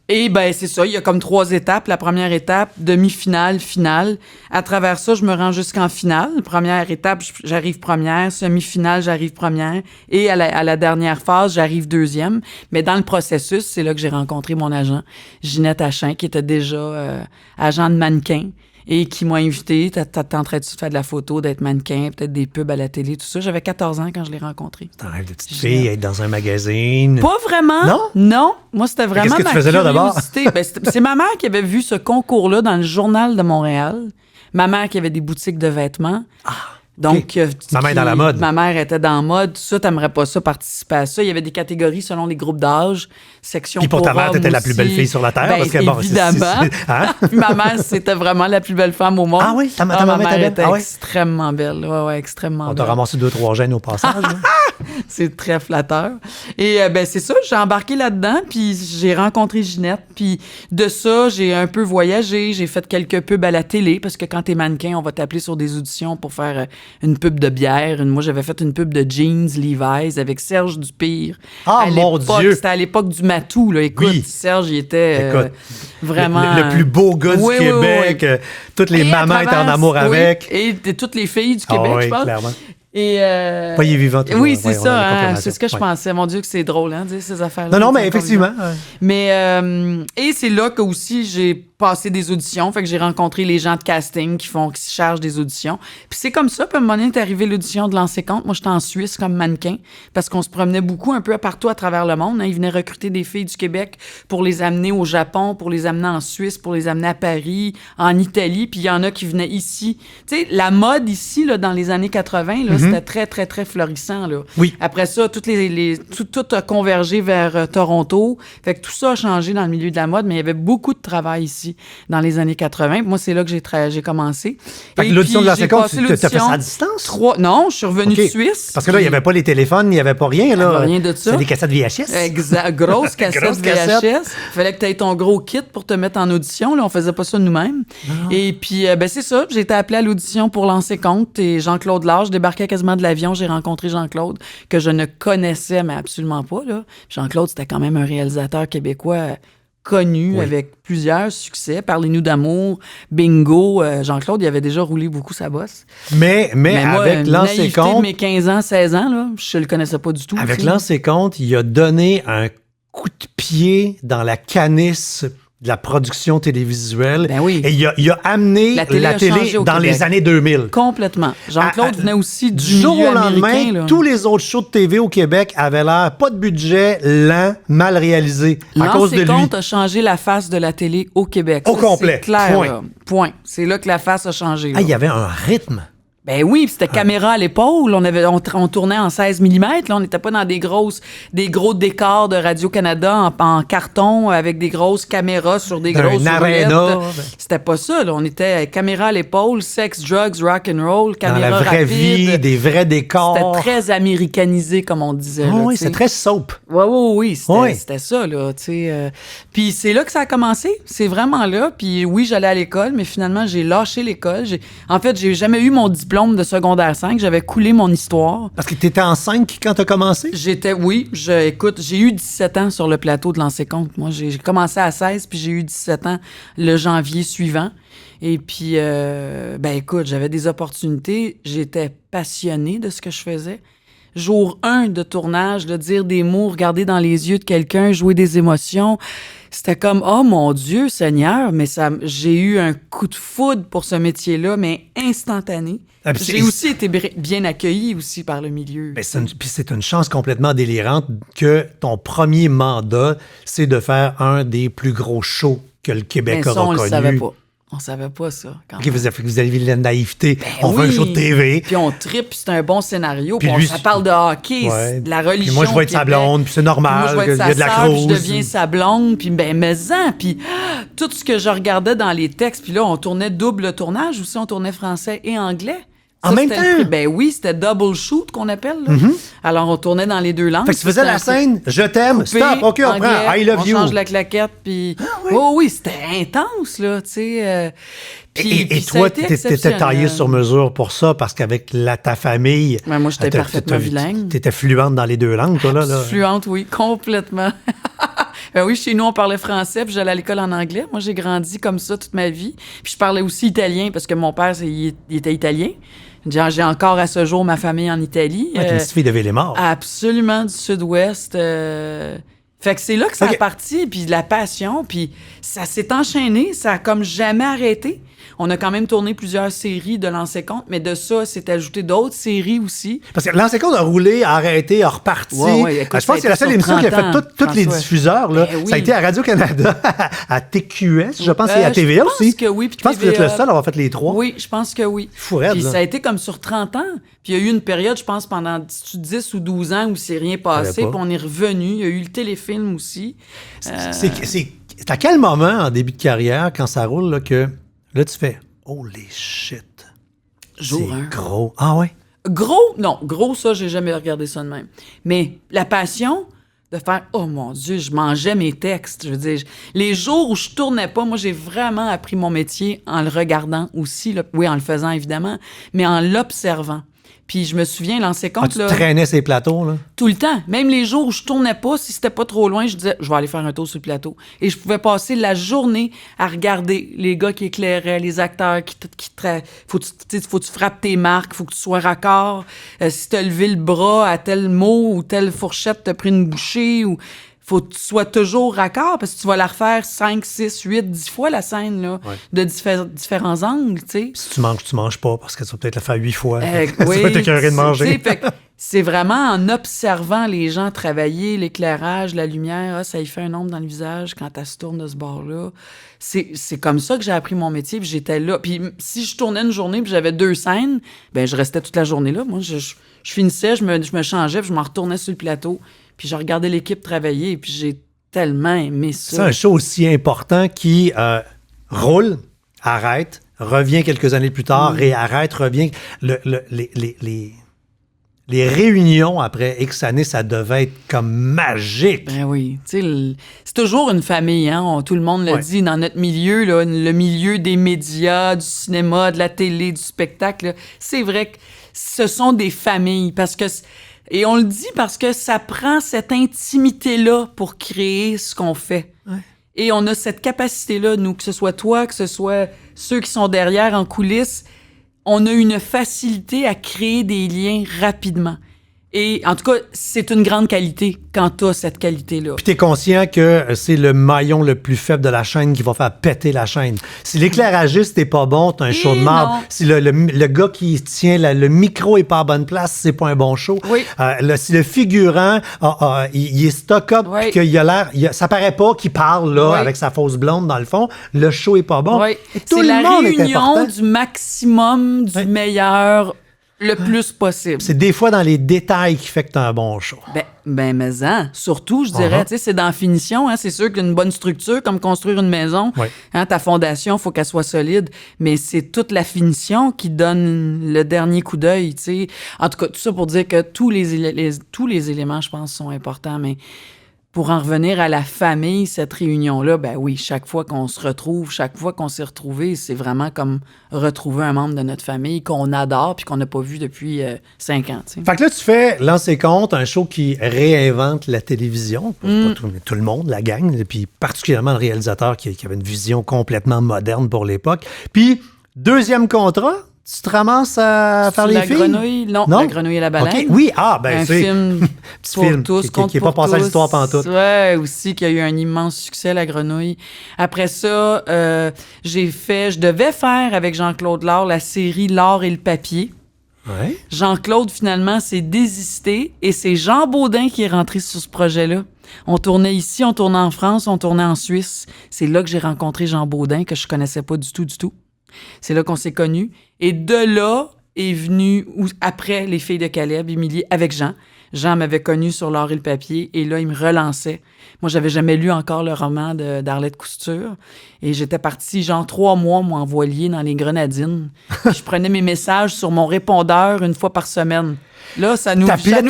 Et ben c'est ça, il y a comme 3 étapes. La première étape, demi-finale, finale. À travers ça, je me rends jusqu'en finale. Première étape, j'arrive première. Semi-finale, j'arrive première. Et à la dernière phase, j'arrive deuxième. Mais dans le processus, c'est là que j'ai rencontré mon agent, Ginette Achin, qui était déjà agent de mannequin. Et qui m'a invité, tenterais-tu de faire de la photo, d'être mannequin, peut-être des pubs à la télé, tout ça. J'avais 14 ans quand je l'ai rencontré. C'est un rêve de petite fille, être dans un magazine. Pas vraiment. Non? Non. Moi, c'était vraiment qu'est-ce que tu ma faisais là, d'abord? curiosité. Ben, c'est ma mère qui avait vu ce concours-là dans le Journal de Montréal. Ma mère qui avait des boutiques de vêtements. Donc, Ma mère est dans la mode. Ma mère était dans la mode. Tout ça, t'aimerais pas ça, participer à ça. Il y avait des catégories selon les groupes d'âge, section Puis pour ta mère, hommes t'étais la aussi. plus belle fille sur la Terre. Ben, parce que, bon, évidemment. hein? Puis ma mère, c'était vraiment la plus belle femme au monde. Ah oui? Ta ma maman mère était belle? était Ah oui? extrêmement belle. Ouais, extrêmement On t'a belle. ramassé 2-3 gènes au passage. là. C'est très flatteur. Et ben c'est ça, j'ai embarqué là-dedans, puis j'ai rencontré Ginette, puis de ça, j'ai un peu voyagé, j'ai fait quelques pubs à la télé, parce que quand t'es mannequin, on va t'appeler sur des auditions pour faire une pub de bière. Moi, j'avais fait une pub de jeans Levi's avec Serge Dupire. Ah, À mon l'époque, Dieu! C'était à l'époque du matou, là. Écoute, Oui. Serge, il était Écoute, vraiment... Le plus beau gars Oui, du oui, oui, Québec. oui. Toutes les Et à mamans étaient en travers- amour oui, avec. Et toutes les filles du Ah Québec, oui, je pense. clairement. Et Pas, il est vivant, toujours. oui, c'est Ouais, on a des ça. Hein, confirmations. c'est ce que je Ouais. pensais. Mon Dieu, que c'est drôle, hein, de dire ces affaires-là. Non, mais C'est encore effectivement. vivant. Mais et c'est là que aussi j'ai passé des auditions, fait que j'ai rencontré les gens de casting qui se chargent des auditions. Puis c'est comme ça, puis à un moment donné, est arrivé l'audition de Lancer Compte. Moi, j'étais en Suisse comme mannequin parce qu'on se promenait beaucoup un peu partout à travers le monde. Hein. Ils venaient recruter des filles du Québec pour les amener au Japon, pour les amener en Suisse, pour les amener à Paris, en Italie, puis il y en a qui venaient ici. Tu sais, la mode ici, là, dans les années 80, là, c'était très, très, très florissant, là. Oui. Après ça, tout a convergé vers Toronto. Fait que tout ça a changé dans le milieu de la mode, mais il y avait beaucoup de travail ici dans les années 80. Moi, c'est là que j'ai commencé. Fait que Et l'audition puis, de Lancer j'ai Compte, passé tu t'as fait ça à l'audition distance? Non, je suis revenue OK. de Suisse. Parce que là, il n'y avait pas les téléphones, il n'y avait pas rien. Là. Rien de ça. C'est des cassettes VHS. Exact. Grosse cassette Grosse cassette. VHS. Fallait que tu aies ton gros kit pour te mettre en audition. Là, on faisait pas ça nous-mêmes. Et puis, ben c'est ça. J'ai été appelée à l'audition pour Lancer Compte. Et Jean-Claude Lage, je débarquais quasiment de l'avion. J'ai rencontré Jean-Claude, que je ne connaissais, mais absolument pas. Là. Jean-Claude, c'était quand même un réalisateur québécois connu, Oui. avec plusieurs succès. Parlez-nous d'amour, Bingo. Jean-Claude, il avait déjà roulé beaucoup sa bosse. Mais moi, avec Lancer naïveté de Compte, mes 15 ans, 16 ans, là, je le connaissais pas du tout. avec tu sais. Lancer Compte, il a donné un coup de pied dans la canisse de la production télévisuelle. Ben oui. Et il a amené La télé la a télé changé au dans Québec. les années 2000. Complètement. Jean-Claude venait aussi Du du jour milieu au lendemain, américain, là. tous les autres shows de TV au Québec avaient l'air pas de budget, lent, mal réalisé à cause de lui. Compte a changé la face de la télé au Québec. Au Ça, complet. C'est clair, Point. là. Point. C'est là que la face a changé. là. Ah, il y avait un rythme. Ben oui, puis c'était caméra à l'épaule. On tournait en 16 mm. Là, on n'était pas dans des gros décors de Radio-Canada en carton avec des grosses caméras sur des grosses aréna. roulettes. C'était pas ça. Là. On était caméra à l'épaule, sex, drugs, rock and roll, Dans caméra la vraie rapide. vie, des vrais décors. C'était très américanisé, comme on disait. Ah là, oui, tu sais. c'est très soap. Oui, Oui. c'était ça, là, tu sais. Puis c'est là que ça a commencé, c'est vraiment là. Puis oui, j'allais à l'école, mais finalement, j'ai lâché l'école. En fait, j'ai jamais eu mon diplôme de secondaire 5, j'avais coulé mon histoire. Parce que tu étais en 5 quand tu as commencé? Écoute, j'ai eu 17 ans sur le plateau de Lancer Compte. Moi, j'ai commencé à 16, puis j'ai eu 17 ans le janvier suivant. Et puis, ben écoute, j'avais des opportunités, j'étais passionnée de ce que je faisais. Jour 1 de tournage, de dire des mots, regarder dans les yeux de quelqu'un, jouer des émotions. C'était comme, oh mon Dieu, Seigneur, mais j'ai eu un coup de foudre pour ce métier-là, mais instantané. Ah, puis J'ai aussi été bien accueillie aussi par le milieu. Ben, puis c'est une chance complètement délirante que ton premier mandat, c'est de faire un des plus gros shows que le Québec Mais ça, aura on le connu. savait pas. On savait pas ça. Quand OK, vous avez la naïveté. On fait un oui. show de TV. Puis on tripe, puis c'est un bon scénario. Puis Puis lui, ça parle de hockey, Ouais. de la religion. Puis moi, je vais être sa blonde, puis c'est normal, Puis moi, je vais être qu'il y a sa de la sœur, puis je crouse. deviens sa blonde, puis ben, mais-en. Puis tout ce que je regardais dans les textes, puis là, on tournait double tournage, aussi on tournait français et anglais. En même c'était temps? Ben oui, c'était double shoot qu'on appelle. Là. Alors, on tournait dans les deux langues. Fait que tu faisais la scène, je t'aime, stop, OK, on prend I love you. On change la claquette, puis... ouais. Oh oui, c'était intense, là, tu sais. Et toi, t'étais taillé sur mesure pour ça, parce qu'avec ta famille... Ben, moi, j'étais parfaitement bilingue. T'étais fluente dans les deux langues, toi, là. Fluente, oui, complètement. Ben oui, chez nous, on parlait français, puis j'allais à l'école en anglais. Moi, j'ai grandi comme ça toute ma vie. Puis je parlais aussi italien, parce que mon père, il était italien. J'ai encore à ce jour ma famille en Italie. T'es une petite fille de Villemort. Absolument, du sud-ouest. Fait que c'est là que ça a parti, puis la passion, puis ça s'est enchaîné, ça a comme jamais arrêté. On a quand même tourné plusieurs séries de Lancer Compte, mais de ça, s'est ajouté d'autres séries aussi. Parce que Lancer Compte a roulé, a arrêté, a reparti. Écoute, je pense que c'est la seule émission qui a fait tous les diffuseurs. Là. Ben oui. Ça a été à Radio-Canada, à TQS, je pense, et à TVA aussi. Que oui, je pense que vous êtes le seul à avoir fait les trois. Oui, je pense que oui. Fourette, puis là. ça a été comme sur 30 ans. Puis il y a eu une période, je pense, pendant 10 ou 12 ans où c'est rien passé, puis on est revenu. Il y a eu le téléfilm aussi. C'est à quel moment, en début de carrière, quand ça roule, là, que là, tu fais « Holy shit! » Jour C'est 1. gros. Ah ouais? Gros, ça, j'ai jamais regardé ça de même. Mais la passion de faire « Oh mon Dieu, je mangeais mes textes. » Je veux dire, les jours où je tournais pas, moi, j'ai vraiment appris mon métier en le regardant aussi. Là. Oui, en le faisant, évidemment, mais en l'observant. Puis je me souviens, Lancer Compte, Tu traînais ces plateaux, là? tout le temps. Même les jours où je tournais pas, si c'était pas trop loin, je disais, je vais aller faire un tour sur le plateau. Et je pouvais passer la journée à regarder les gars qui éclairaient, les acteurs faut que tu frappes tes marques, faut que tu sois raccord. Si t'as levé le bras à tel mot ou telle fourchette, t'as pris une bouchée ou... Faut que tu sois toujours raccord parce que tu vas la refaire 5, 6, 8, 10 fois la scène là, de différents angles, tu sais. Si tu manges pas parce que tu vas peut-être le faire 8 fois. Oui, tu vas t'écœurer de manger. C'est vraiment en observant les gens travailler, l'éclairage, la lumière, ça y fait un ombre dans le visage quand elle se tourne de ce bord-là. C'est comme ça que j'ai appris mon métier, puis j'étais là. Puis si je tournais une journée puis j'avais 2 scènes, ben je restais toute la journée là. Moi, je finissais, je me changeais, puis je m'en retournais sur le plateau. Puis je regardais l'équipe travailler, puis j'ai tellement aimé ça. C'est un show aussi important qui roule, arrête, revient quelques années plus tard, réarrête, revient. Les réunions après X années, ça devait être comme magique. Ben oui. Tu sais, c'est toujours une famille, hein? Tout le monde le dit dans notre milieu, là, le milieu des médias, du cinéma, de la télé, du spectacle. Là. C'est vrai que ce sont des familles parce que... Et on le dit parce que ça prend cette intimité-là pour créer ce qu'on fait. Ouais. Et on a cette capacité-là, nous, que ce soit toi, que ce soit ceux qui sont derrière en coulisses, on a une facilité à créer des liens rapidement. Et en tout cas, c'est une grande qualité quand tu as cette qualité-là. Puis tu es conscient que c'est le maillon le plus faible de la chaîne qui va faire péter la chaîne. Si l'éclairagiste n'est pas bon, t'as un show de marde. Si le gars qui tient le micro est pas à bonne place, c'est pas un bon show. Oui. Si le figurant, il est stock-up, puis qu'il a l'air... Ça paraît pas qu'il parle là avec sa fausse blonde dans le fond, le show est pas bon. Oui. Tout le monde est important. C'est la réunion du maximum du meilleur... le plus possible. C'est des fois dans les détails qui fait que t'as un bon show. Mais surtout, je dirais, tu sais, c'est dans la finition, hein, c'est sûr qu'une bonne structure, comme construire une maison, hein, ta fondation, il faut qu'elle soit solide, mais c'est toute la finition qui donne le dernier coup d'œil, tu sais. En tout cas, tout ça pour dire que tous les éléments, je pense, sont importants, mais pour en revenir à la famille, cette réunion-là, ben oui, chaque fois qu'on se retrouve, chaque fois qu'on s'est retrouvés, c'est vraiment comme retrouver un membre de notre famille qu'on adore puis qu'on n'a pas vu depuis 5 ans. T'sais. Fait que là, tu fais Lancer Compte, un show qui réinvente la télévision. Pas tout le monde, la gang, et puis particulièrement le réalisateur qui avait une vision complètement moderne pour l'époque. Puis, deuxième contrat, tu te ramasses à faire les films? La grenouille? Non, La grenouille et la baleine. Okay. Oui, un c'est... film petit pour film tous, qui n'est pas passé à l'histoire pantoute. Ouais, aussi, qui a eu un immense succès, La grenouille. Après ça, je devais faire avec Jean-Claude Lard la série L'art et le papier. Ouais. Jean-Claude, finalement, s'est désisté et c'est Jean Baudin qui est rentré sur ce projet-là. On tournait ici, on tournait en France, on tournait en Suisse. C'est là que j'ai rencontré Jean Baudin, que je connaissais pas du tout. C'est là qu'on s'est connus. Et de là est venu après Les Filles de Caleb, Émilie, avec Jean. Jean m'avait connu sur L'Or et le papier et là, il me relançait. Moi, j'avais jamais lu encore le roman d'Arlette Couture et j'étais partie 3 mois, moi, en voilier dans les Grenadines. Puis je prenais mes messages sur mon répondeur 1 fois par semaine. Là, ça nous T'appelais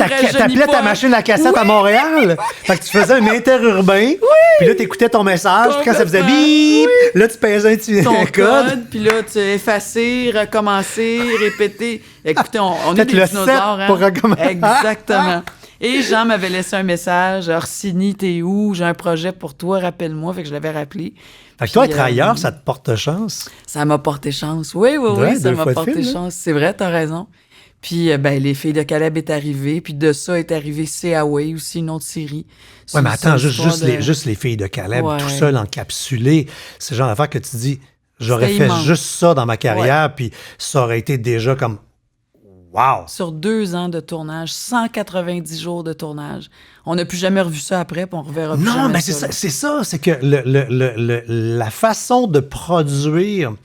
ta machine à cassette à Montréal? Fait que tu faisais un interurbain, puis là, t'écoutais ton message, puis quand ça faisait bip, là, tu pesais un petit code. Puis là, tu effacer, recommencer, répéter. Écoutez, on est Peut-être des le dinosaures, 7 pour recommencer. Exactement. Et Jean m'avait laissé un message. Orsini, t'es où? J'ai un projet pour toi, rappelle-moi. Fait que je l'avais rappelé. Fait que toi, être ailleurs, ça te porte chance. Ça m'a porté chance. Oui, ça m'a porté chance. C'est vrai, t'as raison. Puis, Les Filles de Caleb est arrivé. Puis de ça est arrivé C-Away aussi, une autre série. Ouais, mais attends, juste les Filles de Caleb, tout seul, encapsulé. C'est le genre d'affaire que tu dis, j'aurais fait juste ça dans ma carrière, puis ça aurait été déjà comme, wow! Sur 2 ans de tournage, 190 jours de tournage. On n'a plus jamais revu ça après, puis on reverra plus jamais ça. Non, mais c'est que la façon de produire,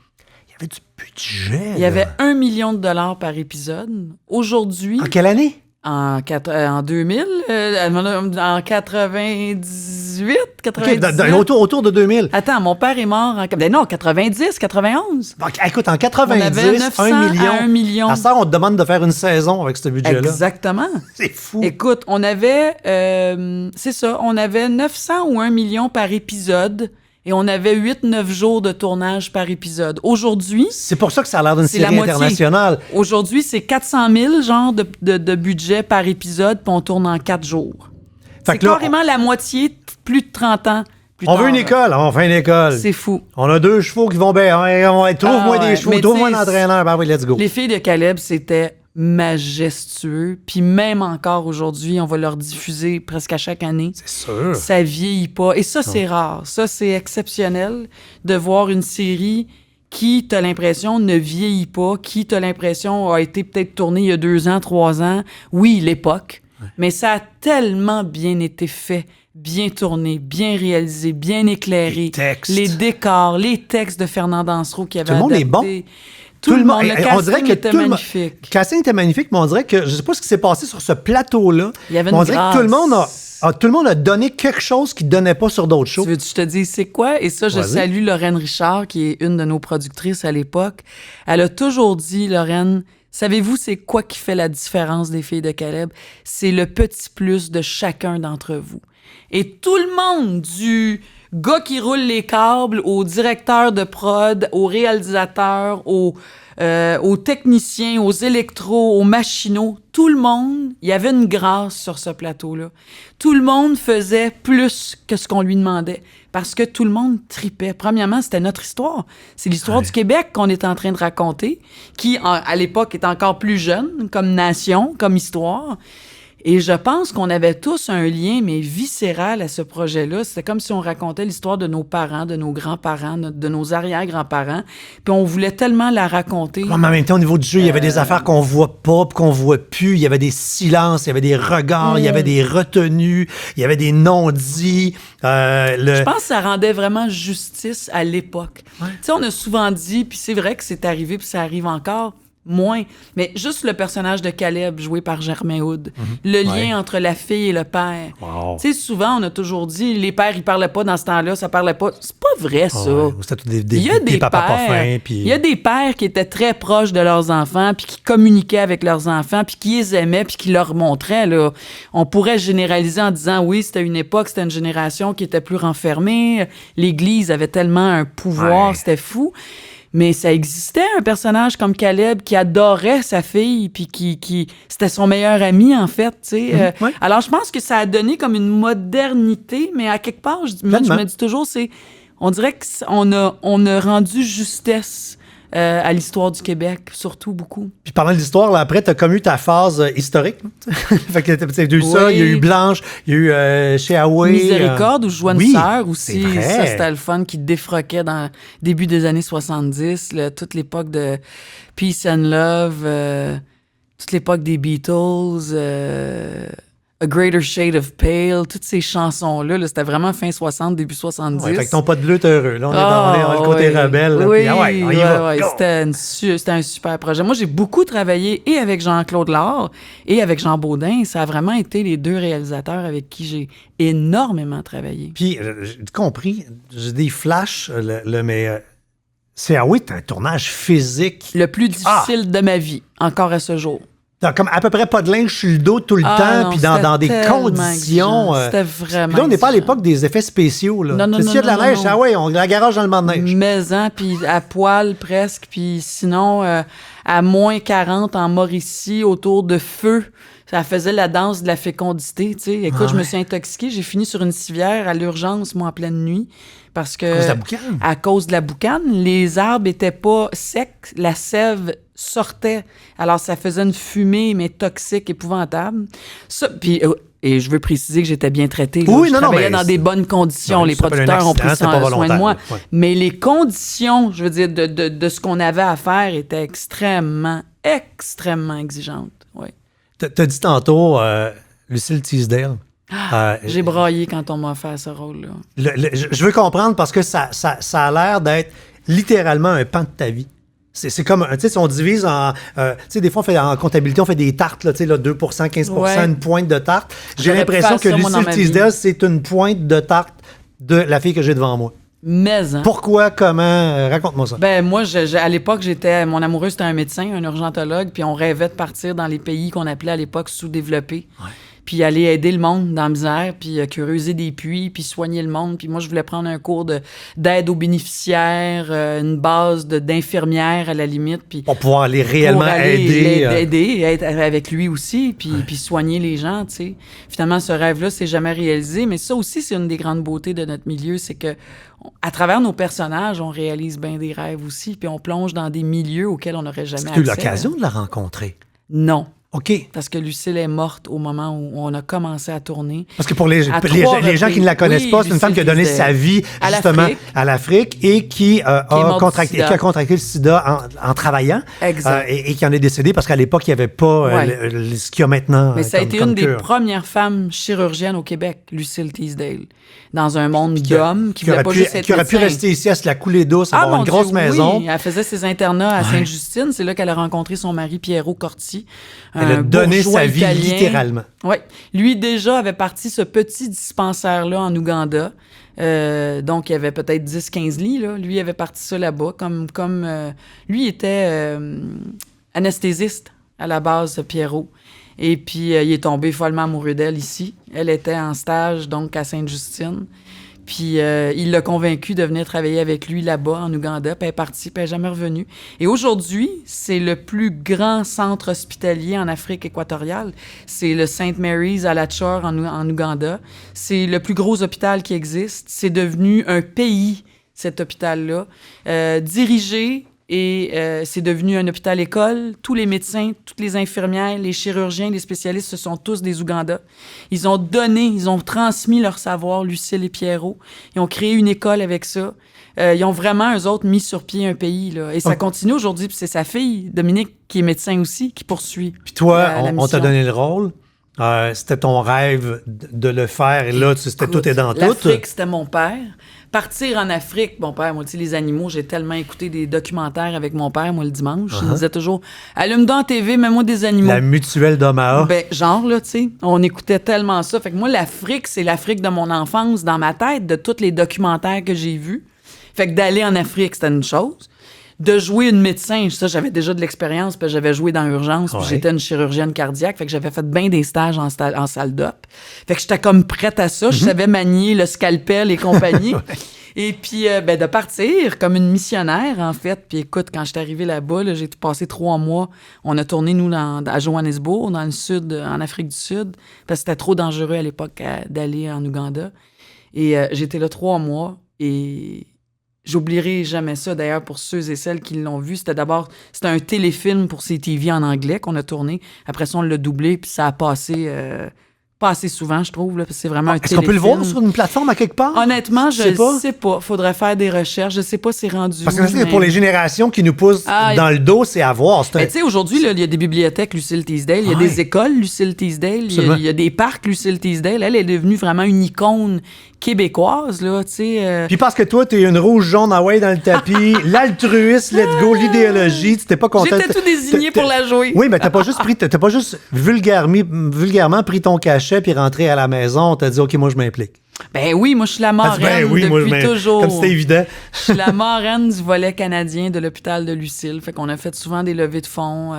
il y avait du budget. Il y avait 1 million de dollars par épisode. Aujourd'hui... En quelle année? En 2000, en 98, 98. Autour de 2000. Attends, mon père est mort en... Non, 90, 91. Donc, écoute, en 90, on avait 900 1 million. À ça, on te demande de faire une saison avec ce budget-là. Exactement. C'est fou. Écoute, on avait... c'est ça, on avait 900 ou 1 million par épisode et on avait 8-9 jours de tournage par épisode. Aujourd'hui... C'est pour ça que ça a l'air d'une série internationale. Aujourd'hui, c'est 400 000 de budget par épisode, puis on tourne en 4 jours. C'est carrément la moitié, plus de 30 ans plus tard. Veut une école, on fait une école. C'est fou. On a 2 chevaux qui vont bien. Trouve-moi des chevaux, trouve-moi un entraîneur. Ben oui, let's go. Les Filles de Caleb, c'était majestueux. Puis même encore aujourd'hui, on va leur diffuser presque à chaque année. C'est sûr. Ça vieillit pas. Et ça, c'est rare. Ça, c'est exceptionnel de voir une série qui, t'as l'impression, ne vieillit pas, qui, t'as l'impression, a été peut-être tournée il y a 2 ans, 3 ans. Oui, l'époque. Ouais. Mais ça a tellement bien été fait, bien tourné, bien réalisé, bien éclairé. Les décors, les textes de Fernand Dansereau qui avait adapté. Tout le monde est bon. Tout le monde. Le casting était magnifique. Le casting était magnifique, mais on dirait que, je sais pas ce qui s'est passé sur ce plateau-là. Il y avait une on dirait que tout le monde a donné quelque chose qu'il ne donnait pas sur d'autres shows. Tu veux que je te dise c'est quoi? Et ça, je salue Lorraine Richard, qui est une de nos productrices à l'époque. Elle a toujours dit, Lorraine, savez-vous c'est quoi qui fait la différence des Filles de Caleb? C'est le petit plus de chacun d'entre vous. Et tout le monde, du gars qui roule les câbles, au directeur de prod, au réalisateur, aux techniciens, aux électros, aux machinaux, tout le monde, il y avait une grâce sur ce plateau-là. Tout le monde faisait plus que ce qu'on lui demandait parce que tout le monde tripait. Premièrement, c'était notre histoire. C'est l'histoire du Québec qu'on est en train de raconter, qui, à l'époque, est encore plus jeune comme nation, comme histoire. Et je pense qu'on avait tous un lien, mais viscéral à ce projet-là. C'était comme si on racontait l'histoire de nos parents, de nos grands-parents, de nos arrière-grands-parents. Puis on voulait tellement la raconter. Ouais, mais en même temps, au niveau du jeu, il y avait des affaires qu'on voit pas, qu'on voit plus. Il y avait des silences, il y avait des regards, il y avait des retenues, il y avait des non-dits. Je pense que ça rendait vraiment justice à l'époque. Ouais. Tu sais, on a souvent dit, puis c'est vrai que c'est arrivé, puis ça arrive encore, moins. Mais juste le personnage de Caleb, joué par Germain Hood. Le lien entre la fille et le père. Wow. Tu sais, souvent, on a toujours dit, les pères, ils parlaient pas dans ce temps-là, ça parlait pas. C'est pas vrai, ça. C'était des papas pas fins. Puis... Il y a des pères qui étaient très proches de leurs enfants, puis qui communiquaient avec leurs enfants, puis qui les aimaient, puis qui leur montraient, là. On pourrait généraliser en disant, oui, c'était une époque, c'était une génération qui était plus renfermée. L'Église avait tellement un pouvoir, c'était fou. Mais ça existait, un personnage comme Caleb qui adorait sa fille, puis qui c'était son meilleur ami, en fait, tu sais. Alors, je pense que ça a donné comme une modernité, mais à quelque part, je me dis toujours, on dirait qu'on a rendu justesse à l'histoire du Québec, surtout beaucoup. Puis parlant de l'histoire, là, après, t'as comme eu ta phase historique. Fait que t'as eu ça, il y a eu Blanche, il y a eu chez Huawei. Miséricorde, où je jouais une sœur aussi. Ça, c'était le fun qui défroquait dans le début des années 70, toute l'époque de Peace and Love, toute l'époque des Beatles. A Greater Shade of Pale, toutes ces chansons-là, là, c'était vraiment fin 60, début 70. Ouais, fait que ton pas de bleu, t'es heureux. Là, on est dans le côté rebelle. Là, Oui, puis, on y va. Go! C'était un super projet. Moi, j'ai beaucoup travaillé et avec Jean-Claude Lard et avec Jean Baudin. Ça a vraiment été les deux réalisateurs avec qui j'ai énormément travaillé. Puis, j'ai compris, j'ai des flashs, mais c'est un tournage physique. Le plus difficile de ma vie, encore à ce jour. T'as comme à peu près pas de linge sur le dos tout le temps, non, puis dans des tellement conditions. exigeant. C'était vraiment. Puis là, on n'est pas à exigeant. l'époque des effets spéciaux. Là. Non, S'il y a de la neige, on la garage dans le banc de neige. Maison, puis à poil presque, puis sinon, à moins 40 en Mauricie, autour de feu. Ça faisait la danse de la fécondité, tu sais. Écoute, je me suis intoxiquée, j'ai fini sur une civière à l'urgence, moi, en pleine nuit, parce que... À cause de la boucane? À cause de la boucane. Les arbres étaient pas secs, la sève sortait. Alors, ça faisait une fumée, mais toxique, épouvantable. Ça, puis... Et je veux préciser que j'étais bien traitée. Oui, je travaillais dans des bonnes conditions. Les producteurs ont pris soin de moi. Ouais. Mais les conditions, je veux dire, de ce qu'on avait à faire étaient extrêmement exigeantes. Oui. T'as dit tantôt, Lucille Teasdale. J'ai braillé quand on m'a offert ce rôle-là. Je veux comprendre parce que ça a l'air d'être littéralement un pan de ta vie. C'est comme, tu sais, si on divise en... tu sais, des fois, en comptabilité, on fait des tartes, là, tu sais, là, 2 15 Ouais. une pointe de tarte. J'ai J'aurais pu l'impression que faire ça, moi, dans Lucille ma vie. Teasdale, c'est une pointe de tarte de la fille que j'ai devant moi. Mais, hein. Pourquoi? Comment? Raconte-moi ça. Ben, moi, à l'époque, mon amoureux, c'était un médecin, un urgentologue, puis on rêvait de partir dans les pays qu'on appelait à l'époque sous-développés. Ouais. Puis aller aider le monde dans la misère, puis creuser des puits, puis soigner le monde. Puis moi, je voulais prendre un cours d'aide aux bénéficiaires, une base d'infirmière à la limite. Puis Pour pouvoir aller réellement pour aller aider. aider, être avec lui aussi, puis soigner les gens, tu sais. Finalement, ce rêve-là s'est jamais réalisé, mais ça aussi, c'est une des grandes beautés de notre milieu, c'est que à travers nos personnages, on réalise bien des rêves aussi, puis on plonge dans des milieux auxquels on n'aurait jamais Est-ce accès. que tu as eu l'occasion de la rencontrer? Non. OK. Parce que Lucille est morte au moment où on a commencé à tourner. Parce que pour les gens trois qui ne la connaissent oui, pas, c'est une femme qui a donné Lucille sa vie à justement l'Afrique. à l'Afrique et qui a morte du sida. contracté le sida en travaillant. Exact. Et qui en est décédée parce qu'à l'époque, il n'y avait pas Ouais. ce qu'il y a maintenant. Mais ça a été comme une des cure. premières femmes chirurgiennes au Québec, Lucille Teasdale, dans un monde d'hommes qui voulait pas juste être qui aurait pu médecin. rester ici à se la couler douce, avoir mon une grosse Dieu, maison. Oui. Elle faisait ses internats à Sainte-Justine. C'est là qu'elle a rencontré son mari Piero Corti. Elle a donné sa vie littéralement. Oui. Lui, déjà, avait parti ce petit dispensaire-là en Ouganda. Donc, il y avait peut-être 10-15 lits. Là. Lui, il avait parti ça là-bas. Lui était anesthésiste à la base, Piero. Et puis, il est tombé follement amoureux d'elle ici. Elle était en stage, donc, à Sainte-Justine. Puis il l'a convaincu de venir travailler avec lui là-bas, en Ouganda. Puis elle est partie, puis elle n'est jamais revenue. Et aujourd'hui, c'est le plus grand centre hospitalier en Afrique équatoriale. C'est le St. Mary's à Lachor, en Ouganda. C'est le plus gros hôpital qui existe. C'est devenu un pays, cet hôpital-là, dirigé. Et c'est devenu un hôpital-école. Tous les médecins, toutes les infirmières, les chirurgiens, les spécialistes, ce sont tous des Ougandais. Ils ont transmis leur savoir, Lucille et Pierrot. Ils ont créé une école avec ça. Ils ont vraiment, eux autres, mis sur pied un pays. Là. Et ça continue aujourd'hui. Puis c'est sa fille, Dominique, qui est médecin aussi, qui poursuit. Puis toi, la on t'a mission. donné le rôle. C'était ton rêve de le faire. Et là, c'était tout et dans tout. L'Afrique, c'était mon père. Partir en Afrique, mon père, moi, tu sais, les animaux, j'ai tellement écouté des documentaires avec mon père, moi, le dimanche. Il me disait toujours, allume dans la TV, mets-moi des animaux. La mutuelle d'Omaha. Ben, genre, là, tu sais, on écoutait tellement ça. Fait que moi, l'Afrique, c'est l'Afrique de mon enfance, dans ma tête, de tous les documentaires que j'ai vus. Fait que d'aller en Afrique, c'était une chose. De jouer une médecin, ça, j'avais déjà de l'expérience, puis j'avais joué dans Urgence, puis Ouais. j'étais une chirurgienne cardiaque, fait que j'avais fait bien des stages en salle d'op. Fait que j'étais comme prête à ça, je savais manier le scalpel et compagnie. Et puis, de partir comme une missionnaire, en fait. Puis écoute, quand je suis arrivée là-bas, là, j'ai passé 3 mois. On a tourné, nous, à Johannesburg, dans le sud, en Afrique du Sud, parce que c'était trop dangereux à l'époque d'aller en Ouganda. Et j'étais là 3 mois, et j'oublierai jamais ça. D'ailleurs, pour ceux et celles qui l'ont vu, c'était un téléfilm pour CTV en anglais qu'on a tourné. Après ça, on l'a doublé, puis ça a passé Pas assez souvent, je trouve, là, parce que c'est vraiment un Est-ce qu'on peut le téléfilm. voir sur une plateforme à quelque part? Honnêtement, je sais sais pas. Faudrait faire des recherches. Je sais pas si c'est rendu Parce où, que c'est mais- pour les générations qui nous poussent dans le dos, c'est à voir. C'est un- Mais tu sais, aujourd'hui, là, il y a des bibliothèques Lucille Teasdale, il y a Ouais. des écoles Lucille Teasdale, Absolument. il y a des parcs Lucille Teasdale. Elle est devenue vraiment une icône québécoise, là, tu sais. Puis parce que toi, t'es une rouge jaune Hawaii dans le tapis, l'altruisme, let's go, l'idéologie, tu t'es pas content. J'étais tout désigné pour la jouer. Oui, mais t'as pas juste vulgairement pris ton cachet puis rentré à la maison, t'as dit OK, moi je m'implique. Ben oui, moi, je suis la T'as dit, marraine moi, je depuis m'implique. toujours. Comme c'était évident. Je suis la marraine du volet canadien de l'hôpital de Lucille. Fait qu'on a fait souvent des levées de fonds.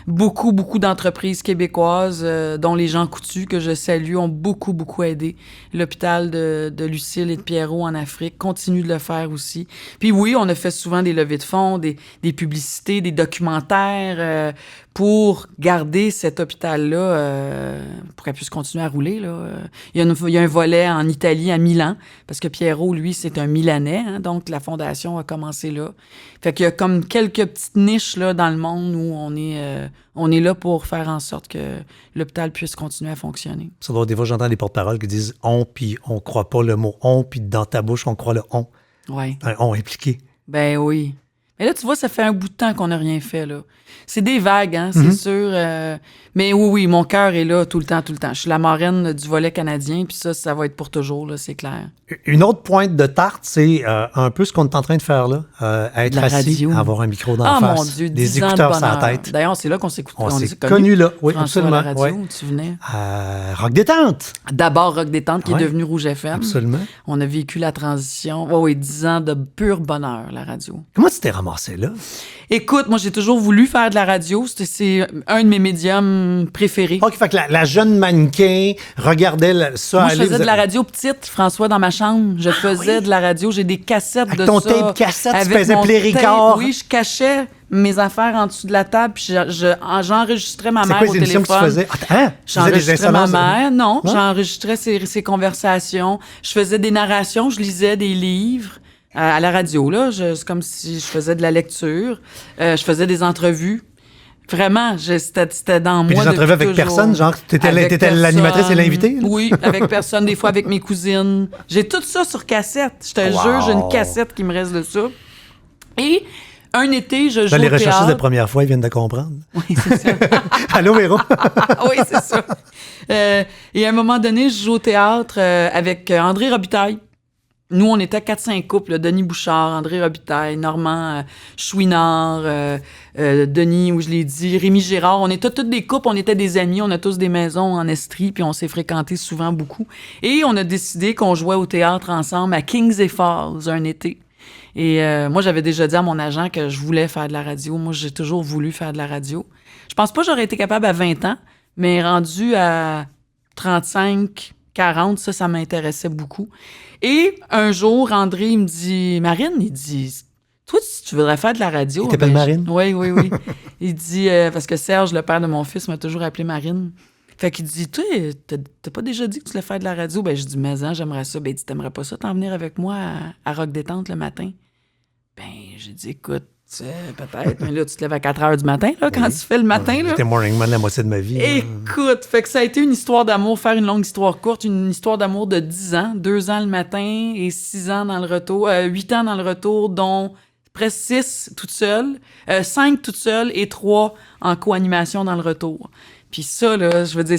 Beaucoup d'entreprises québécoises, dont les gens coutus, que je salue, ont beaucoup aidé l'hôpital de Lucille et de Pierrot en Afrique. Continue de le faire aussi. Puis oui, on a fait souvent des levées de fonds, des publicités, des documentaires pour garder cet hôpital-là, pour qu'elle puisse continuer à rouler. Là. Il y a un volet en Italie, à Milan, parce que Pierrot, lui, c'est un Milanais, hein, donc la fondation a commencé là. Fait qu'il y a comme quelques petites niches là, dans le monde où on est là pour faire en sorte que l'hôpital puisse continuer à fonctionner. Ça doit, des fois, j'entends des porte-paroles qui disent on, puis on croit pas le mot on, puis dans ta bouche, on croit le on. Ouais. Un on impliqué. Ben oui. Mais là, tu vois, ça fait un bout de temps qu'on n'a rien fait, là. C'est des vagues, hein, c'est sûr. Mais oui, mon cœur est là tout le temps. Je suis la marraine du volet canadien, puis ça va être pour toujours, là, c'est clair. Une autre pointe de tarte, c'est un peu ce qu'on est en train de faire là. Être La assis, radio. avoir un micro dans Ah, la face, mon Dieu, des 10 ans de écouteurs sur la bonheur. tête. D'ailleurs, c'est là qu'on s'est On s'est connus. connus là, oui, François, absolument. à la radio, ouais. où tu venais. Rock Détente. D'abord Rock Détente, qui Ouais. est devenu Rouge FM. Absolument. On a vécu la transition. Oui, 10 ans de pur bonheur, la radio. Comment tu t'es ramassé là? Écoute, moi, j'ai toujours voulu faire de la radio. C'est un de mes médiums préférés. OK, fait que la jeune mannequin regardait ça Moi, je aller. faisais de la radio petite, François, dans ma chambre. Je faisais de la radio. J'ai des cassettes Avec de ton ça. tape cassette, tu Avec faisais mon Play Ricard. tape. Oui, je cachais mes affaires en dessous de la table, puis j'enregistrais ma C'est mère quoi au les émissions que tu téléphone. faisais? Tu faisais des J'enregistrais ma insolences? mère. Non, Non? j'enregistrais ses conversations. Je faisais des narrations, je lisais des livres. À la radio, là, c'est comme si je faisais de la lecture. Je faisais des entrevues. Vraiment, c'était dans Puis moi des entrevues depuis avec toujours. personne, genre, t'étais Avec l'animatrice et personne. l'invité, là? Oui, avec personne, des fois avec mes cousines. J'ai tout ça sur cassette. Je te Wow. jure, j'ai une cassette qui me reste de ça. Et un été, je joue Les au recherchistes théâtre. de première fois, ils viennent de comprendre. Oui, c'est ça. Allô, Véro? Oui, c'est ça. Et à un moment donné, je joue au théâtre avec André Robitaille. Nous, on était 4-5 couples, là, Denis Bouchard, André Robitaille, Normand Chouinard, Denis, où je l'ai dit, Rémi Girard. On était toutes des couples, on était des amis, on a tous des maisons en Estrie, puis on s'est fréquentés souvent beaucoup. Et on a décidé qu'on jouait au théâtre ensemble à Kings et Falls un été. Et moi, j'avais déjà dit à mon agent que je voulais faire de la radio. Moi, j'ai toujours voulu faire de la radio. Je pense pas que j'aurais été capable à 20 ans, mais rendu à 35, 40, ça m'intéressait beaucoup. Et un jour, André, il me dit, Marine, il dit, toi, tu voudrais faire de la radio. Il t'appelle Marine? Oui. Il dit, parce que Serge, le père de mon fils, m'a toujours appelé Marine. Fait qu'il dit, toi, t'as pas déjà dit que tu voulais faire de la radio? Ben, je dis, mais j'aimerais ça. Ben, il dit, t'aimerais pas ça t'en venir avec moi à Rock Détente le matin? Ben, j'ai dit, écoute, peut-être, mais là, tu te lèves à 4 heures du matin, là, quand tu fais le matin, là. J'étais morning man la moitié de ma vie. Écoute, fait que ça a été une histoire d'amour, faire une longue histoire courte, une histoire d'amour de 10 ans, 2 ans le matin et 6 ans dans le retour, 8 ans dans le retour, dont presque 6 toute seule, 5 toute seule et 3 en co-animation dans le retour. Puis ça, là, je veux dire,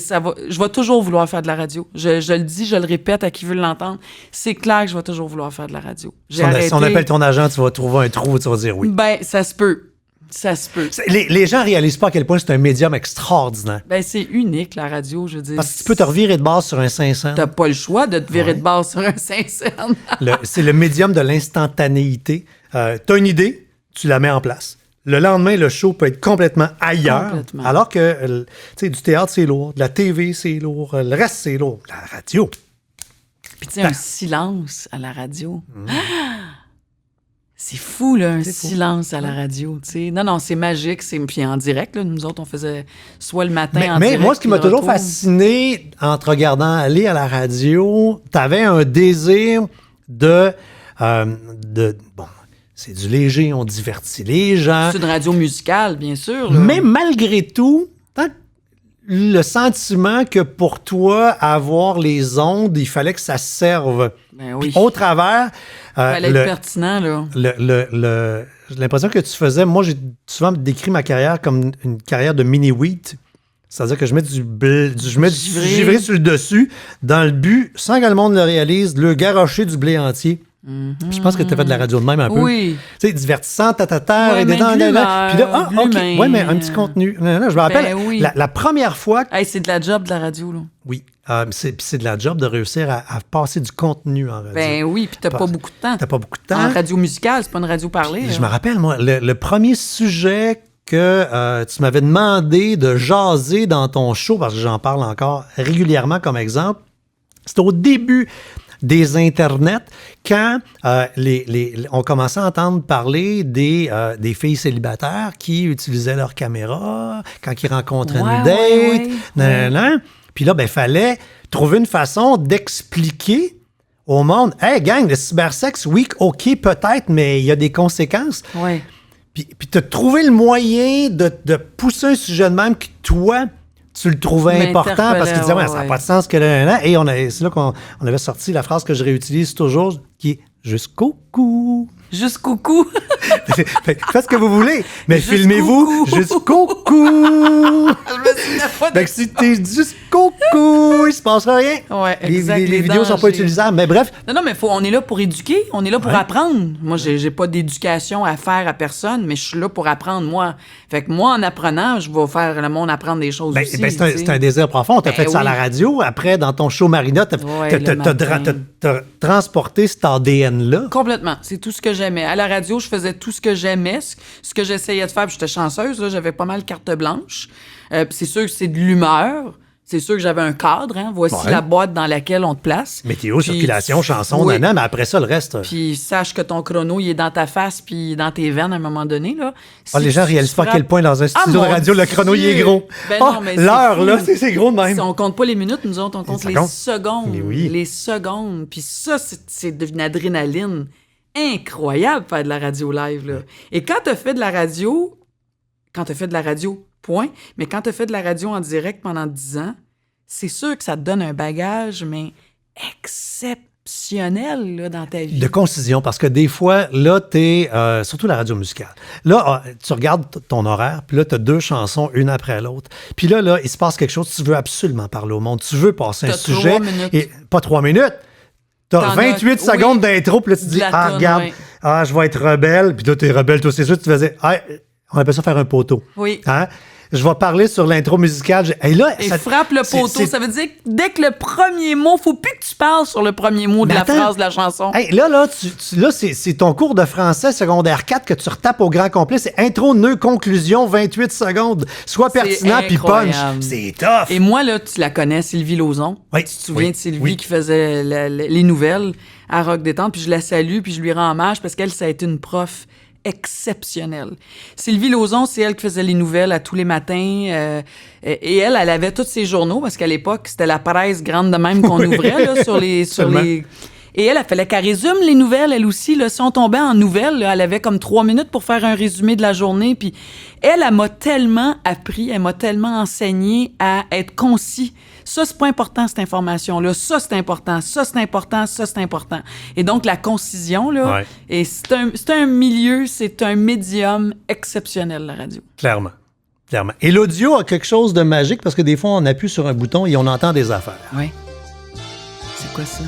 je vais toujours vouloir faire de la radio. Je le dis, je le répète à qui veut l'entendre. C'est clair que je vais toujours vouloir faire de la radio. Si on appelle ton agent, tu vas trouver un trou, tu vas dire oui. Ben, ça se peut. Ça se peut. Les gens réalisent pas à quel point c'est un médium extraordinaire. Ben, c'est unique, la radio, je veux dire. Parce que tu peux te revirer de base sur un 500. T'as pas le choix de te virer de base sur un 500. C'est le médium de l'instantanéité. T'as une idée, tu la mets en place. Le lendemain, le show peut être complètement ailleurs. Complètement. Alors que, tu sais, du théâtre, c'est lourd. De la TV, c'est lourd. Le reste, c'est lourd. La radio. Puis tu sais, un silence à la radio. C'est fou, là, un silence à la radio, tu sais. Non, c'est magique. Puis en direct, là, nous autres, on faisait soit le matin en Mais direct. moi, ce qui puis m'a le toujours retour. fasciné en te regardant aller à la radio, t'avais un désir bon, c'est du léger, on divertit les gens. C'est une radio musicale, bien sûr. Là. Mais malgré tout, le sentiment que pour toi, avoir les ondes, il fallait que ça serve. Ben oui. Puis au travers... Fallait être pertinent, là. J'ai l'impression que tu faisais... Moi, j'ai souvent décrit ma carrière comme une carrière de mini-wheat. C'est-à-dire que je mets du givré sur le dessus dans le but, sans que le monde le réalise, de le garrocher du blé entier. Puis je pense que tu as fait de la radio de même un peu. Oui. Tu sais, divertissant, tata, Ouais, et mais dedans, de là. Puis là, l'humeur, OK. l'humain. Ouais, mais un petit contenu. Non, je me rappelle, oui. la première fois... Hey, c'est de la job de la radio, là. Oui. C'est de la job de réussir à passer du contenu en radio. Ben oui, puis t'as pas beaucoup de temps. T'as pas beaucoup de temps. En radio musicale, c'est pas une radio parlée. Je me rappelle, moi, le premier sujet que tu m'avais demandé de jaser dans ton show, parce que j'en parle encore régulièrement comme exemple, c'était au début des Internets, quand on commençait à entendre parler des filles célibataires qui utilisaient leur caméra quand ils rencontraient une date. Nanana. Puis là, il fallait trouver une façon d'expliquer au monde, « Hey, gang, le cybersex, oui, OK, peut-être, mais il y a des conséquences. » Oui. Puis tu as trouvé le moyen de pousser un sujet de même que toi, tu le trouvais important parce que tu disais, ça n'a pas de sens que là. Et c'est là qu'on avait sorti la phrase que je réutilise toujours, qui est « jusqu'au cou ». Jusqu'au cou. Faites ce que vous voulez, mais Jusqu'au filmez-vous cou. jusqu'au cou. Donc, si t'es jusqu'au cou, il se passera rien. Ouais, Les exact, les vidéos sont pas dangers. utilisables, mais bref. Non, mais on est là pour éduquer, on est là pour apprendre. Moi, j'ai pas d'éducation à faire à personne, mais je suis là pour apprendre, moi. Fait que moi, en apprenant, je vais faire le monde apprendre des choses aussi. C'est un désir profond. T'as fait ça à la radio. Après, dans ton show Marina, t'as transporté cet ADN-là. Complètement. C'est tout ce que j'aimais. À la radio, je faisais tout ce que j'aimais, ce que j'essayais de faire. Puis j'étais chanceuse, là, j'avais pas mal carte blanche. C'est sûr que c'est de l'humeur. C'est sûr que j'avais un cadre. Hein. Voici la boîte dans laquelle on te place. Météo, puis, circulation, chanson, oui. mais après ça, le reste... Puis sache que ton chrono, il est dans ta face puis dans tes veines à un moment donné. Là. Les gens ne réalisent pas à quel point dans un studio de radio, le chrono, il est gros. Ben non, mais l'heure, là, c'est gros de même. On compte pas les minutes, nous autres, on compte les secondes. Mais oui. Les secondes. Puis ça, c'est une adrénaline incroyable faire de la radio live. Là. Et quand tu as fait de la radio, point, mais quand tu as fait de la radio en direct pendant 10 ans, c'est sûr que ça te donne un bagage, mais exceptionnel là, dans ta vie. De concision, parce que des fois, là, t'es... surtout la radio musicale. Là, tu regardes ton horaire, puis là, t'as 2 chansons, une après l'autre. Puis là, il se passe quelque chose, tu veux absolument parler au monde, tu veux passer un sujet. 3 minutes. Et pas 3 minutes. T'as 28 secondes d'intro, puis là, tu te dis, regarde, je vais être rebelle. Puis là, t'es rebelle, toi, c'est sûr, tu faisais, on appelle ça faire un poteau. Oui. Hein? Je vais parler sur l'intro musicale. Et frappe le poteau. Ça veut dire que dès que le premier mot, faut plus que tu parles sur le premier mot de la phrase de la chanson. Hey, là, c'est ton cours de français secondaire 4 que tu retapes au grand complet. C'est intro, nœud, conclusion, 28 secondes. Sois pertinent puis punch. C'est tough. Et moi, là, tu la connais, Sylvie Lauzon. Oui. Tu te souviens de Sylvie qui faisait les nouvelles à Rock Détente. Puis je la salue, puis je lui rends hommage parce qu'elle, ça a été une prof exceptionnelle. Sylvie Lauzon, c'est elle qui faisait les nouvelles à tous les matins. Et elle avait tous ses journaux, parce qu'à l'époque, c'était la presse grande de même qu'on ouvrait là, sur les... Et elle fallait qu'elle résume les nouvelles, elle aussi. Là. Si on tombait en nouvelles, là, elle avait comme 3 minutes pour faire un résumé de la journée. Puis elle m'a tellement appris, elle m'a tellement enseigné à être concis. Ça, c'est pas important, cette information-là. Ça, c'est important. Ça, c'est important. Ça, c'est important. Et donc, la concision, là, et c'est un milieu, c'est un médium exceptionnel, la radio. Clairement. Et l'audio a quelque chose de magique parce que des fois, on appuie sur un bouton et on entend des affaires. Oui. C'est quoi ça?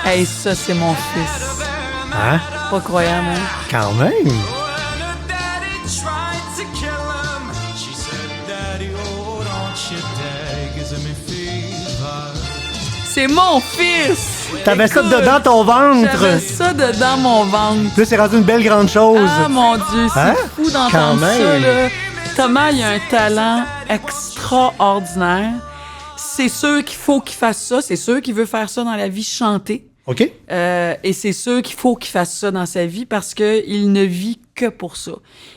Hey, ça, c'est mon fils. Hein? Pas croyable, hein? Quand même! C'est mon fils! T'avais ça dedans ton ventre! J'avais ça dedans mon ventre. Là, c'est rendu une belle grande chose. Ah, mon Dieu, c'est fou d'entendre ça, là. Thomas, il a un talent extraordinaire. C'est sûr qu'il faut qu'il fasse ça. C'est sûr qu'il veut faire ça dans la vie, chanter. OK. Et c'est sûr qu'il faut qu'il fasse ça dans sa vie parce qu'il ne vit que pour ça.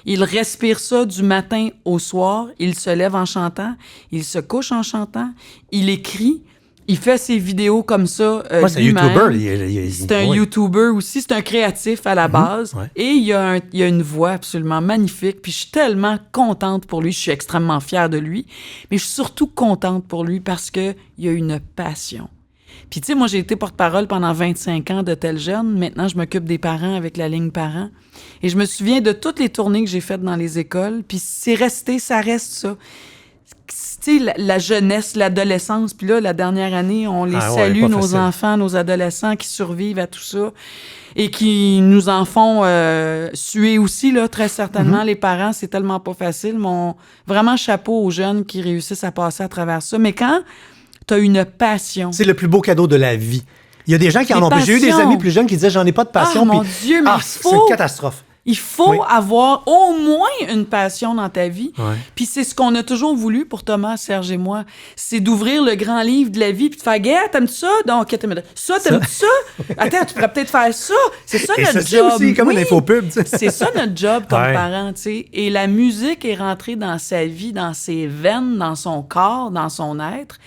Il respire ça du matin au soir. Il se lève en chantant. Il se couche en chantant. Il écrit. Il fait ses vidéos comme ça Moi, c'est un lui-même. YouTuber. C'est un YouTuber aussi, c'est un créatif à la base. ouais. Et il y a une voix absolument magnifique. Puis je suis tellement contente pour lui. Je suis extrêmement fière de lui. Mais je suis surtout contente pour lui parce qu'il a une passion. Puis tu sais, moi, j'ai été porte-parole pendant 25 ans de Tel Jeune. Maintenant, je m'occupe des parents avec la ligne parents. Et je me souviens de toutes les tournées que j'ai faites dans les écoles. Puis c'est resté, ça reste ça. Tu sais, la jeunesse, l'adolescence, puis là, la dernière année, on les salue, nos enfants, nos adolescents qui survivent à tout ça et qui nous en font suer aussi, là, très certainement. Les parents, c'est tellement pas facile. Vraiment chapeau aux jeunes qui réussissent à passer à travers ça. Mais quand t'as une passion... C'est le plus beau cadeau de la vie. Il y a des gens qui en ont plus. J'ai eu des amis plus jeunes qui disaient « j'en ai pas de passion ». Ah, mon Dieu, mais c'est une catastrophe. Il faut avoir au moins une passion dans ta vie. Ouais. Puis c'est ce qu'on a toujours voulu pour Thomas, Serge et moi. C'est d'ouvrir le grand livre de la vie puis de faire « Gars, t'aimes-tu ça? Donc, ça, t'aimes-tu ça? Attends, tu pourrais peut-être faire ça. » C'est ça notre job. C'est aussi comme une infopub. C'est ça notre job comme parent, tu sais. Et la musique est rentrée dans sa vie, dans ses veines, dans son corps, dans son être.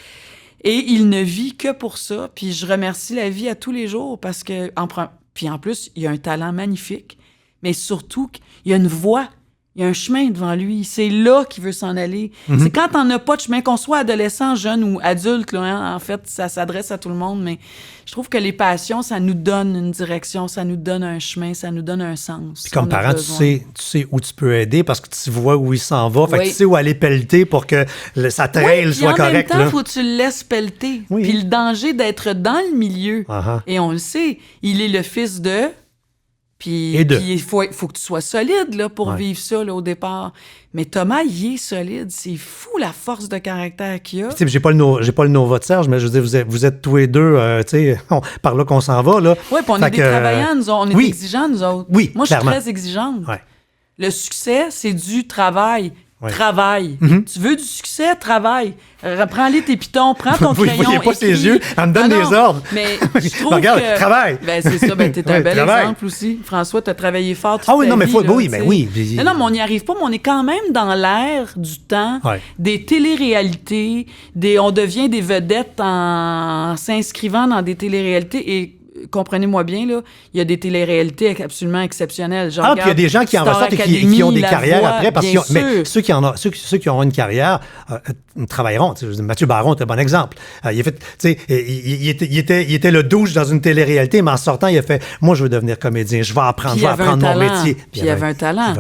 Et il ne vit que pour ça. Puis je remercie la vie à tous les jours parce que... Puis en plus, il a un talent magnifique. Mais surtout, il y a une voie, il y a un chemin devant lui. C'est là qu'il veut s'en aller. C'est quand t'en as pas de chemin, qu'on soit adolescent, jeune ou adulte, là, hein, en fait, ça s'adresse à tout le monde, mais je trouve que les passions, ça nous donne une direction, ça nous donne un chemin, ça nous donne un sens. Puis comme parent, tu sais où tu peux aider parce que tu vois où il s'en va. Fait que tu sais où aller pelleter pour que sa trail soit correcte. En même temps, il faut que tu le laisses pelleter. Oui. Puis le danger d'être dans le milieu, et on le sait, il est le fils de... Puis il faut que tu sois solide là, pour vivre ça là, au départ. Mais Thomas, il est solide. C'est fou la force de caractère qu'il a. J'ai pas le Nova de Serge, mais je veux dire, vous êtes tous les deux, par là qu'on s'en va. Là. Oui, puis on est des travaillants, nous autres. On est exigeants, nous autres. Oui, moi, clairement. je suis très exigeante. Ouais. Le succès, c'est du travail. Ouais. Travail. Tu veux du succès? Travail. Prends-les tes pitons, prends ton Vous crayon. ne voyez pas ses yeux, elle me donne des ordres. Mais je trouve regarde, que... travail. Ben, c'est ça, ben, t'es un bel exemple aussi. François, t'as travaillé fort toute ta vie. Mais oui. Non, mais on n'y arrive pas, mais on est quand même dans l'ère du temps, des téléréalités, on devient des vedettes en s'inscrivant dans des téléréalités et comprenez-moi bien, là, il y a des téléréalités absolument exceptionnelles. Puis il y a des gens qui en ressortent et qui ont des carrières après. Parce mais ceux qui ont une carrière travailleront. Mathieu Baron est un bon exemple. Il était le douche dans une télé-réalité, mais en sortant, il a fait « Moi, je veux devenir comédien. Je vais apprendre mon métier. » Puis il avait un talent.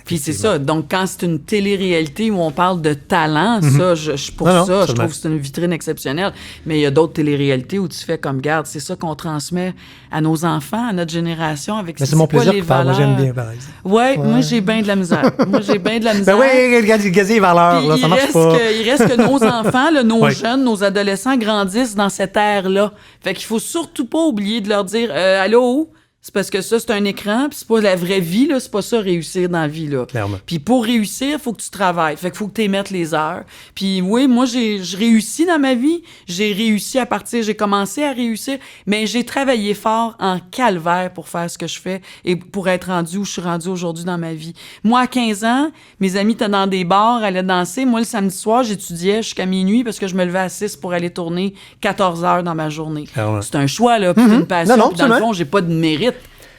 Puis c'est ça. Donc, quand c'est une télé-réalité où on parle de talent, ça, je trouve que c'est une vitrine exceptionnelle. Mais il y a d'autres télé-réalités où tu fais comme garde. C'est ça qu'on transmet à nos enfants, à notre génération. Mais c'est mon plaisir de faire. Moi, j'aime bien, par exemple. Ouais. Moi, j'ai bien de la misère. Ben oui, gazer les valeurs, là, ça marche pas. Il reste que nos enfants, là, nos jeunes, nos adolescents grandissent dans cette ère-là. Fait qu'il faut surtout pas oublier de leur dire « Allô? » C'est parce que ça, c'est un écran, puis c'est pas la vraie vie, là. C'est pas ça, réussir dans la vie, là. Clairement. Puis pour réussir, il faut que tu travailles. Fait qu'il faut que tu émettes les heures. Puis oui, moi, je réussis dans ma vie. J'ai commencé à réussir, mais j'ai travaillé fort en calvaire pour faire ce que je fais et pour être rendu où je suis rendu aujourd'hui dans ma vie. Moi, à 15 ans, mes amis étaient dans des bars, allaient danser. Moi, le samedi soir, j'étudiais jusqu'à minuit parce que je me levais à 6 pour aller tourner 14 heures dans ma journée. C'est un choix, là, puis une passion. Non, dans le fond, j'ai pas de mérite.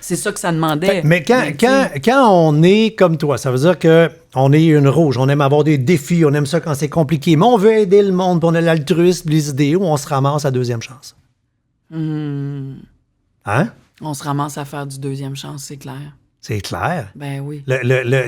C'est ça que ça demandait. Mais quand on est comme toi, ça veut dire qu'on est une rouge, on aime avoir des défis, on aime ça quand c'est compliqué, mais on veut aider le monde, puis on a l'altruisme, les idées, où on se ramasse à deuxième chance. Hein? On se ramasse à faire du deuxième chance, c'est clair. C'est clair. Ben oui.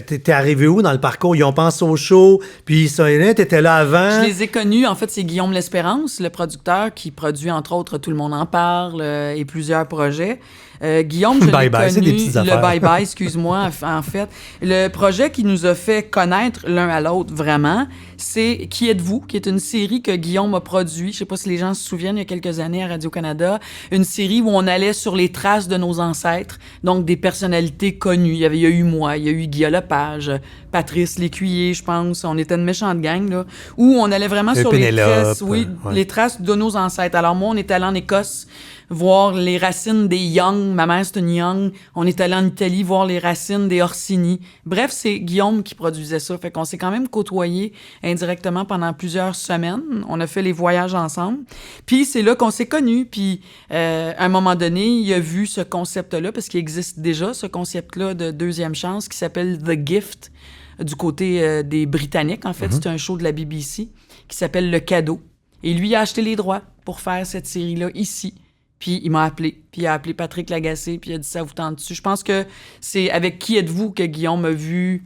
T'es arrivé où dans le parcours? Ils ont pensé au show, puis ça, t'étais là avant. Je les ai connus. En fait, c'est Guillaume L'Espérance, le producteur, qui produit, entre autres, Tout le monde en parle et plusieurs projets. Guillaume, je l'ai connu. C'est des petites affaires. Le bye-bye, excuse-moi, en fait. Le projet qui nous a fait connaître l'un à l'autre, vraiment, c'est Qui êtes-vous? Qui est une série que Guillaume a produit. Je sais pas si les gens se souviennent, il y a quelques années à Radio-Canada. Une série où on allait sur les traces de nos ancêtres. Donc, des personnalités connues. Il y a eu moi, il y a eu Guy Lepage, Patrice Lécuyer, je pense. On était une méchante gang, là. Où on allait vraiment sur les traces, les traces de nos ancêtres. Alors, moi, on est allé en Écosse voir les racines des Young Ma mère, c'est une Young. On est allé en Italie voir les racines des Orsini. Bref, c'est Guillaume qui produisait ça. Fait qu'on s'est quand même côtoyés indirectement pendant plusieurs semaines. On a fait les voyages ensemble. Puis c'est là qu'on s'est connus. Puis à un moment donné, il a vu ce concept-là, parce qu'il existe déjà ce concept-là de deuxième chance qui s'appelle The Gift, du côté des Britanniques. En fait, c'est un show de la BBC qui s'appelle Le Cadeau. Et lui, il a acheté les droits pour faire cette série-là ici. Puis il m'a appelé. Puis il a appelé Patrick Lagacé. Puis il a dit, ça vous tente dessus. Je pense que c'est avec Qui êtes-vous que Guillaume a vu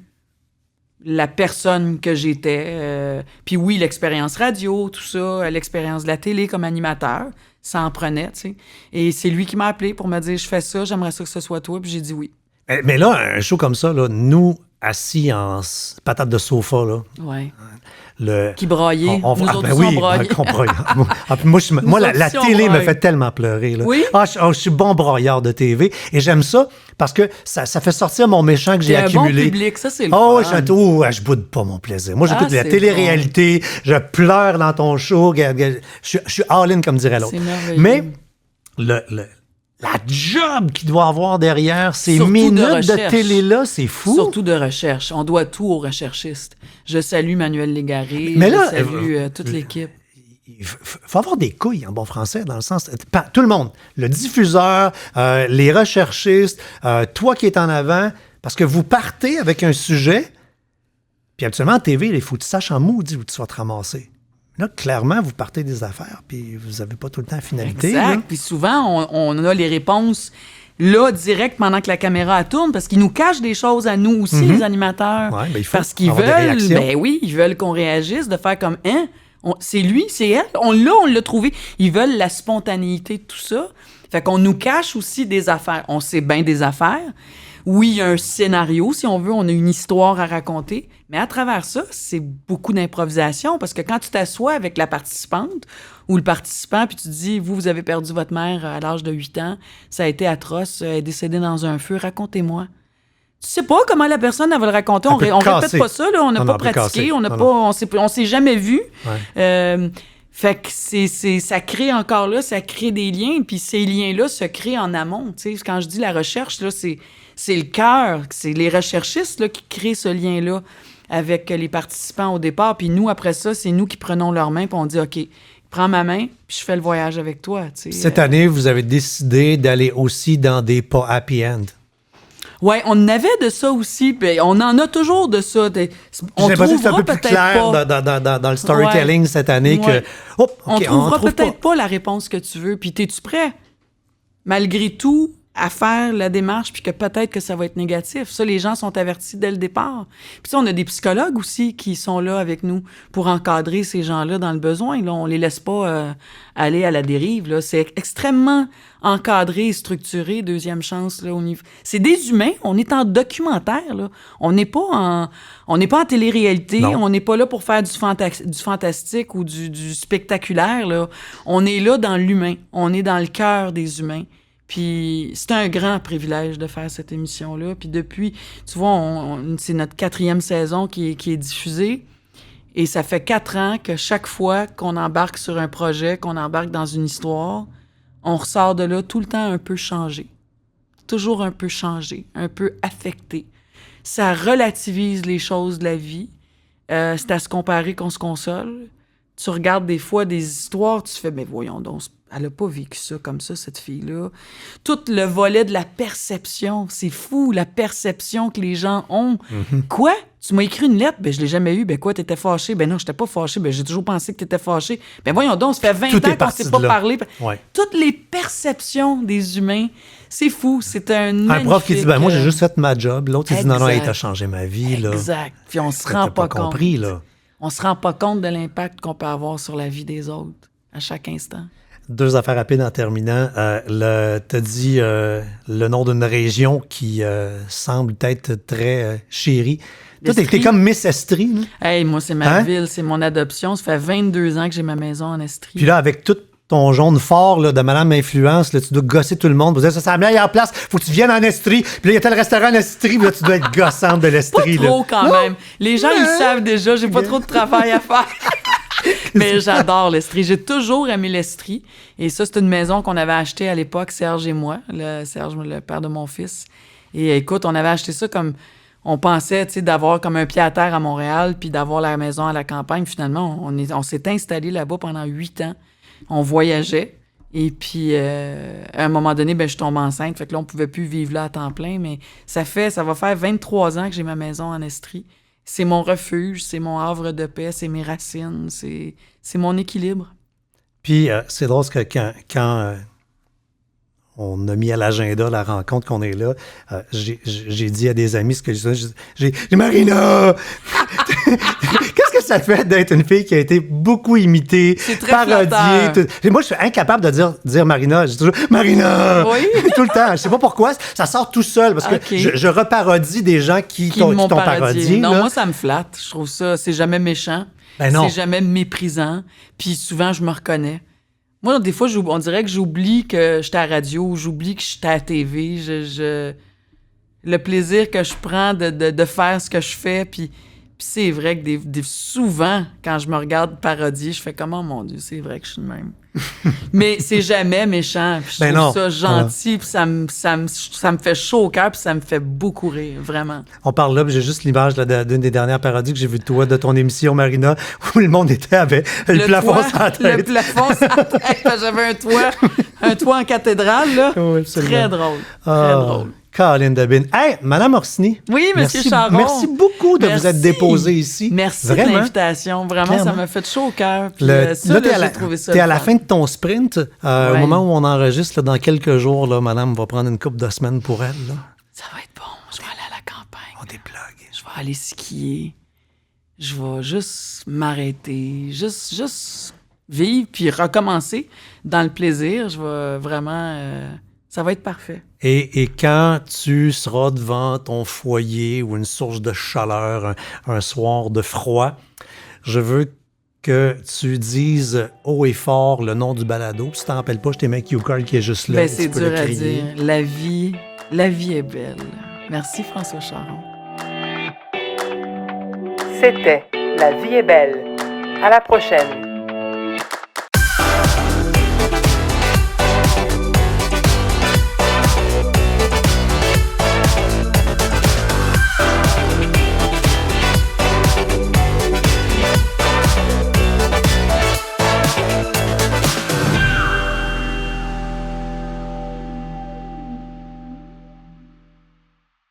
la personne que j'étais. Puis oui, l'expérience radio, tout ça, l'expérience de la télé comme animateur, ça en prenait, tu sais. Et c'est lui qui m'a appelé pour me dire, je fais ça, j'aimerais ça que ce soit toi. Puis j'ai dit oui. Mais là, un show comme ça, là, nous, assis en patate de sofa, là. Ouais. Le... Qui braillait. Nous autres, ben on oui, braillait. qu'on braille. Moi, la télé me fait tellement pleurer. Là. Oui? Je suis bon broyeur de TV et j'aime ça parce que ça fait sortir mon méchant que j'ai un accumulé. Bon public, ça, c'est le fun. Je boude pas mon plaisir. Moi, j'écoute la télé-réalité, je pleure dans ton show. Je suis all-in, comme dirait l'autre. C'est merveilleux. Mais la job qu'il doit avoir derrière ces Surtout minutes de télé-là, c'est fou. Surtout de recherche. On doit tout aux recherchistes. Je salue Manuel Légaré. Mais là, je salue toute l'équipe. Il faut avoir des couilles en bon français, dans le sens... Tout le monde. Le diffuseur, les recherchistes, toi qui es en avant, parce que vous partez avec un sujet, puis habituellement, en TV, il faut que tu saches en maudit où tu vas te ramasser. Là, clairement, vous partez des affaires, puis vous n'avez pas tout le temps la finalité. Exact. Là. Puis souvent, on a les réponses là, direct, pendant que la caméra tourne, parce qu'ils nous cachent des choses à nous aussi, les animateurs. Ouais, ben, il faut parce qu'ils avoir des veulent, réactions. ils veulent qu'on réagisse, de faire comme, c'est lui, c'est elle, on l'a trouvé. Ils veulent la spontanéité de tout ça. Fait qu'on nous cache aussi des affaires. On sait bien des affaires. Oui, il y a un scénario, si on veut, on a une histoire à raconter, mais à travers ça, c'est beaucoup d'improvisation, parce que quand tu t'assois avec la participante ou le participant, puis tu te dis, vous avez perdu votre mère à l'âge de 8 ans, ça a été atroce, elle est décédée dans un feu, racontez-moi. Tu sais pas comment la personne, elle va le raconter, on répète pas ça, là, on n'a pas pratiqué, on s'est jamais vu. Ouais. Fait que ça crée encore là, ça crée des liens, puis ces liens-là se créent en amont. Tu sais, quand je dis la recherche, là, c'est le cœur, c'est les recherchistes là, qui créent ce lien-là avec les participants au départ. Puis nous, après ça, c'est nous qui prenons leurs mains, puis on dit, OK, prends ma main, puis je fais le voyage avec toi. Tu sais. Cette année, vous avez décidé d'aller aussi dans des pas happy end. Oui, on en avait de ça aussi, puis on en a toujours de ça. On l'impression que c'est un peu plus peut-être clair pas. dans le storytelling cette année que... Oh, okay, on trouvera peut-être pas la réponse que tu veux, puis t'es-tu prêt, malgré tout, à faire la démarche, puis que peut-être que ça va être négatif. Ça, les gens sont avertis dès le départ. Puis on a des psychologues aussi qui sont là avec nous pour encadrer ces gens-là dans le besoin. Là, on les laisse pas aller à la dérive. Là. C'est extrêmement encadré et structuré, deuxième chance. Là, c'est des humains. On est en documentaire. Là. On n'est pas en télé-réalité. Non. On n'est pas là pour faire du fantastique ou du spectaculaire. Là. On est là dans l'humain. On est dans le cœur des humains. Puis c'est un grand privilège de faire cette émission-là. Puis depuis, tu vois, c'est notre 4e saison qui est diffusée. Et ça fait 4 ans que chaque fois qu'on embarque sur un projet, qu'on embarque dans une histoire, on ressort de là tout le temps un peu changé. Toujours un peu changé, un peu affecté. Ça relativise les choses de la vie. C'est à se comparer qu'on se console. Tu regardes des fois des histoires, tu fais, mais voyons donc, elle n'a pas vécu ça comme ça, cette fille-là. Tout le volet de la perception, c'est fou, la perception que les gens ont. Mm-hmm. Quoi? Tu m'as écrit une lettre? Ben, je l'ai jamais eue. Ben, quoi, t'étais fâché? Ben, non, j'étais pas fâché. Ben, j'ai toujours pensé que t'étais fâché. Ben, voyons donc, ça fait 20 ans qu'on s'est pas parlé. Ouais. Toutes les perceptions des humains, c'est fou. C'est un magnifique... prof qui dit, ben, moi, j'ai juste fait ma job. L'autre, il dit, non, il t'a changé ma vie, là. Exact. Puis on se rend pas compte. Compris, là. On se rend pas compte de l'impact qu'on peut avoir sur la vie des autres à chaque instant. 2 affaires rapides en terminant. T'as dit le nom d'une région qui semble être très chérie. Toi, t'es comme Miss Estrie. Hey, moi, c'est ma ville, c'est mon adoption. Ça fait 22 ans que j'ai ma maison en Estrie. Puis là, avec tout ton jaune fort là, de Madame Influence, là, tu dois gosser tout le monde. Vous dites, ça, c'est la meilleure place. Faut que tu viennes en Estrie. Puis là, il y a tel restaurant en Estrie. Puis là, tu dois être gossante de l'Estrie. Pas trop, quand même. Les gens, ils savent déjà. J'ai pas trop de travail à faire. Mais j'adore l'Estrie. J'ai toujours aimé l'Estrie. Et ça, c'est une maison qu'on avait achetée à l'époque, Serge et moi. Serge, le père de mon fils. Et écoute, on avait acheté ça comme... On pensait, tu sais, d'avoir comme un pied à terre à Montréal puis d'avoir la maison à la campagne. Finalement, on s'est installé là-bas pendant 8 ans. On voyageait. Et puis, à un moment donné, je suis tombée enceinte. Fait que là, on pouvait plus vivre là à temps plein. Mais ça va faire 23 ans que j'ai ma maison en Estrie. C'est mon refuge, c'est mon havre de paix, c'est mes racines, c'est mon équilibre. Puis, c'est drôle parce que quand on a mis à l'agenda la rencontre qu'on est là, j'ai dit à des amis ce que j'ai dit, Marina! Qu'est-ce que ça fait d'être une fille qui a été beaucoup imitée, parodiée? Moi, je suis incapable de dire Marina. Je dis toujours Marina! Oui? Tout le temps. Je sais pas pourquoi. Ça sort tout seul parce que je reparodie des gens qui t'ont parodié. Non, là. moi, ça me flatte. Je trouve ça, c'est jamais méchant. Ben non. C'est jamais méprisant. Puis souvent, je me reconnais. Moi, des fois, on dirait que j'oublie que j'étais à la radio, j'oublie que j'étais à la TV. Le plaisir que je prends de faire ce que je fais, puis c'est vrai que souvent, quand je me regarde parodier, je fais comme « Oh mon Dieu, c'est vrai que je suis de même. » Mais c'est jamais méchant. Puis je trouve ça gentil, puis ça me fait chaud au cœur, puis ça me fait beaucoup rire, vraiment. On parle là, puis j'ai juste l'image d'une des dernières parodies que j'ai vues de toi, de ton émission, Marina, où le monde avait le plafond sur la tête. Le plafond sur la tête. J'avais un toit en cathédrale, là. Oui, très drôle. Très drôle. Caroline Debine. Hey, Madame Orsini. Oui, Monsieur Charon. Merci beaucoup de vous être déposé ici. Merci vraiment. De l'invitation. Vraiment, ça m'a fait chaud au cœur. Puis là, j'ai trouvé ça. T'es à la fin de ton sprint. Au moment où on enregistre, là, dans quelques jours, là, Madame va prendre une couple de semaines pour elle. Là. Ça va être bon. Je vais aller à la campagne. On déplugue. Je vais aller skier. Je vais juste m'arrêter. Juste vivre, puis recommencer dans le plaisir. Je vais vraiment... ça va être parfait. Et quand tu seras devant ton foyer ou une source de chaleur, un soir de froid, je veux que tu dises haut et fort le nom du balado. Si tu t'en rappelles pas, je t'ai mis un cue card qui est juste là. C'est dur à dire. La vie est belle. Merci François Charon. C'était La vie est belle. À la prochaine.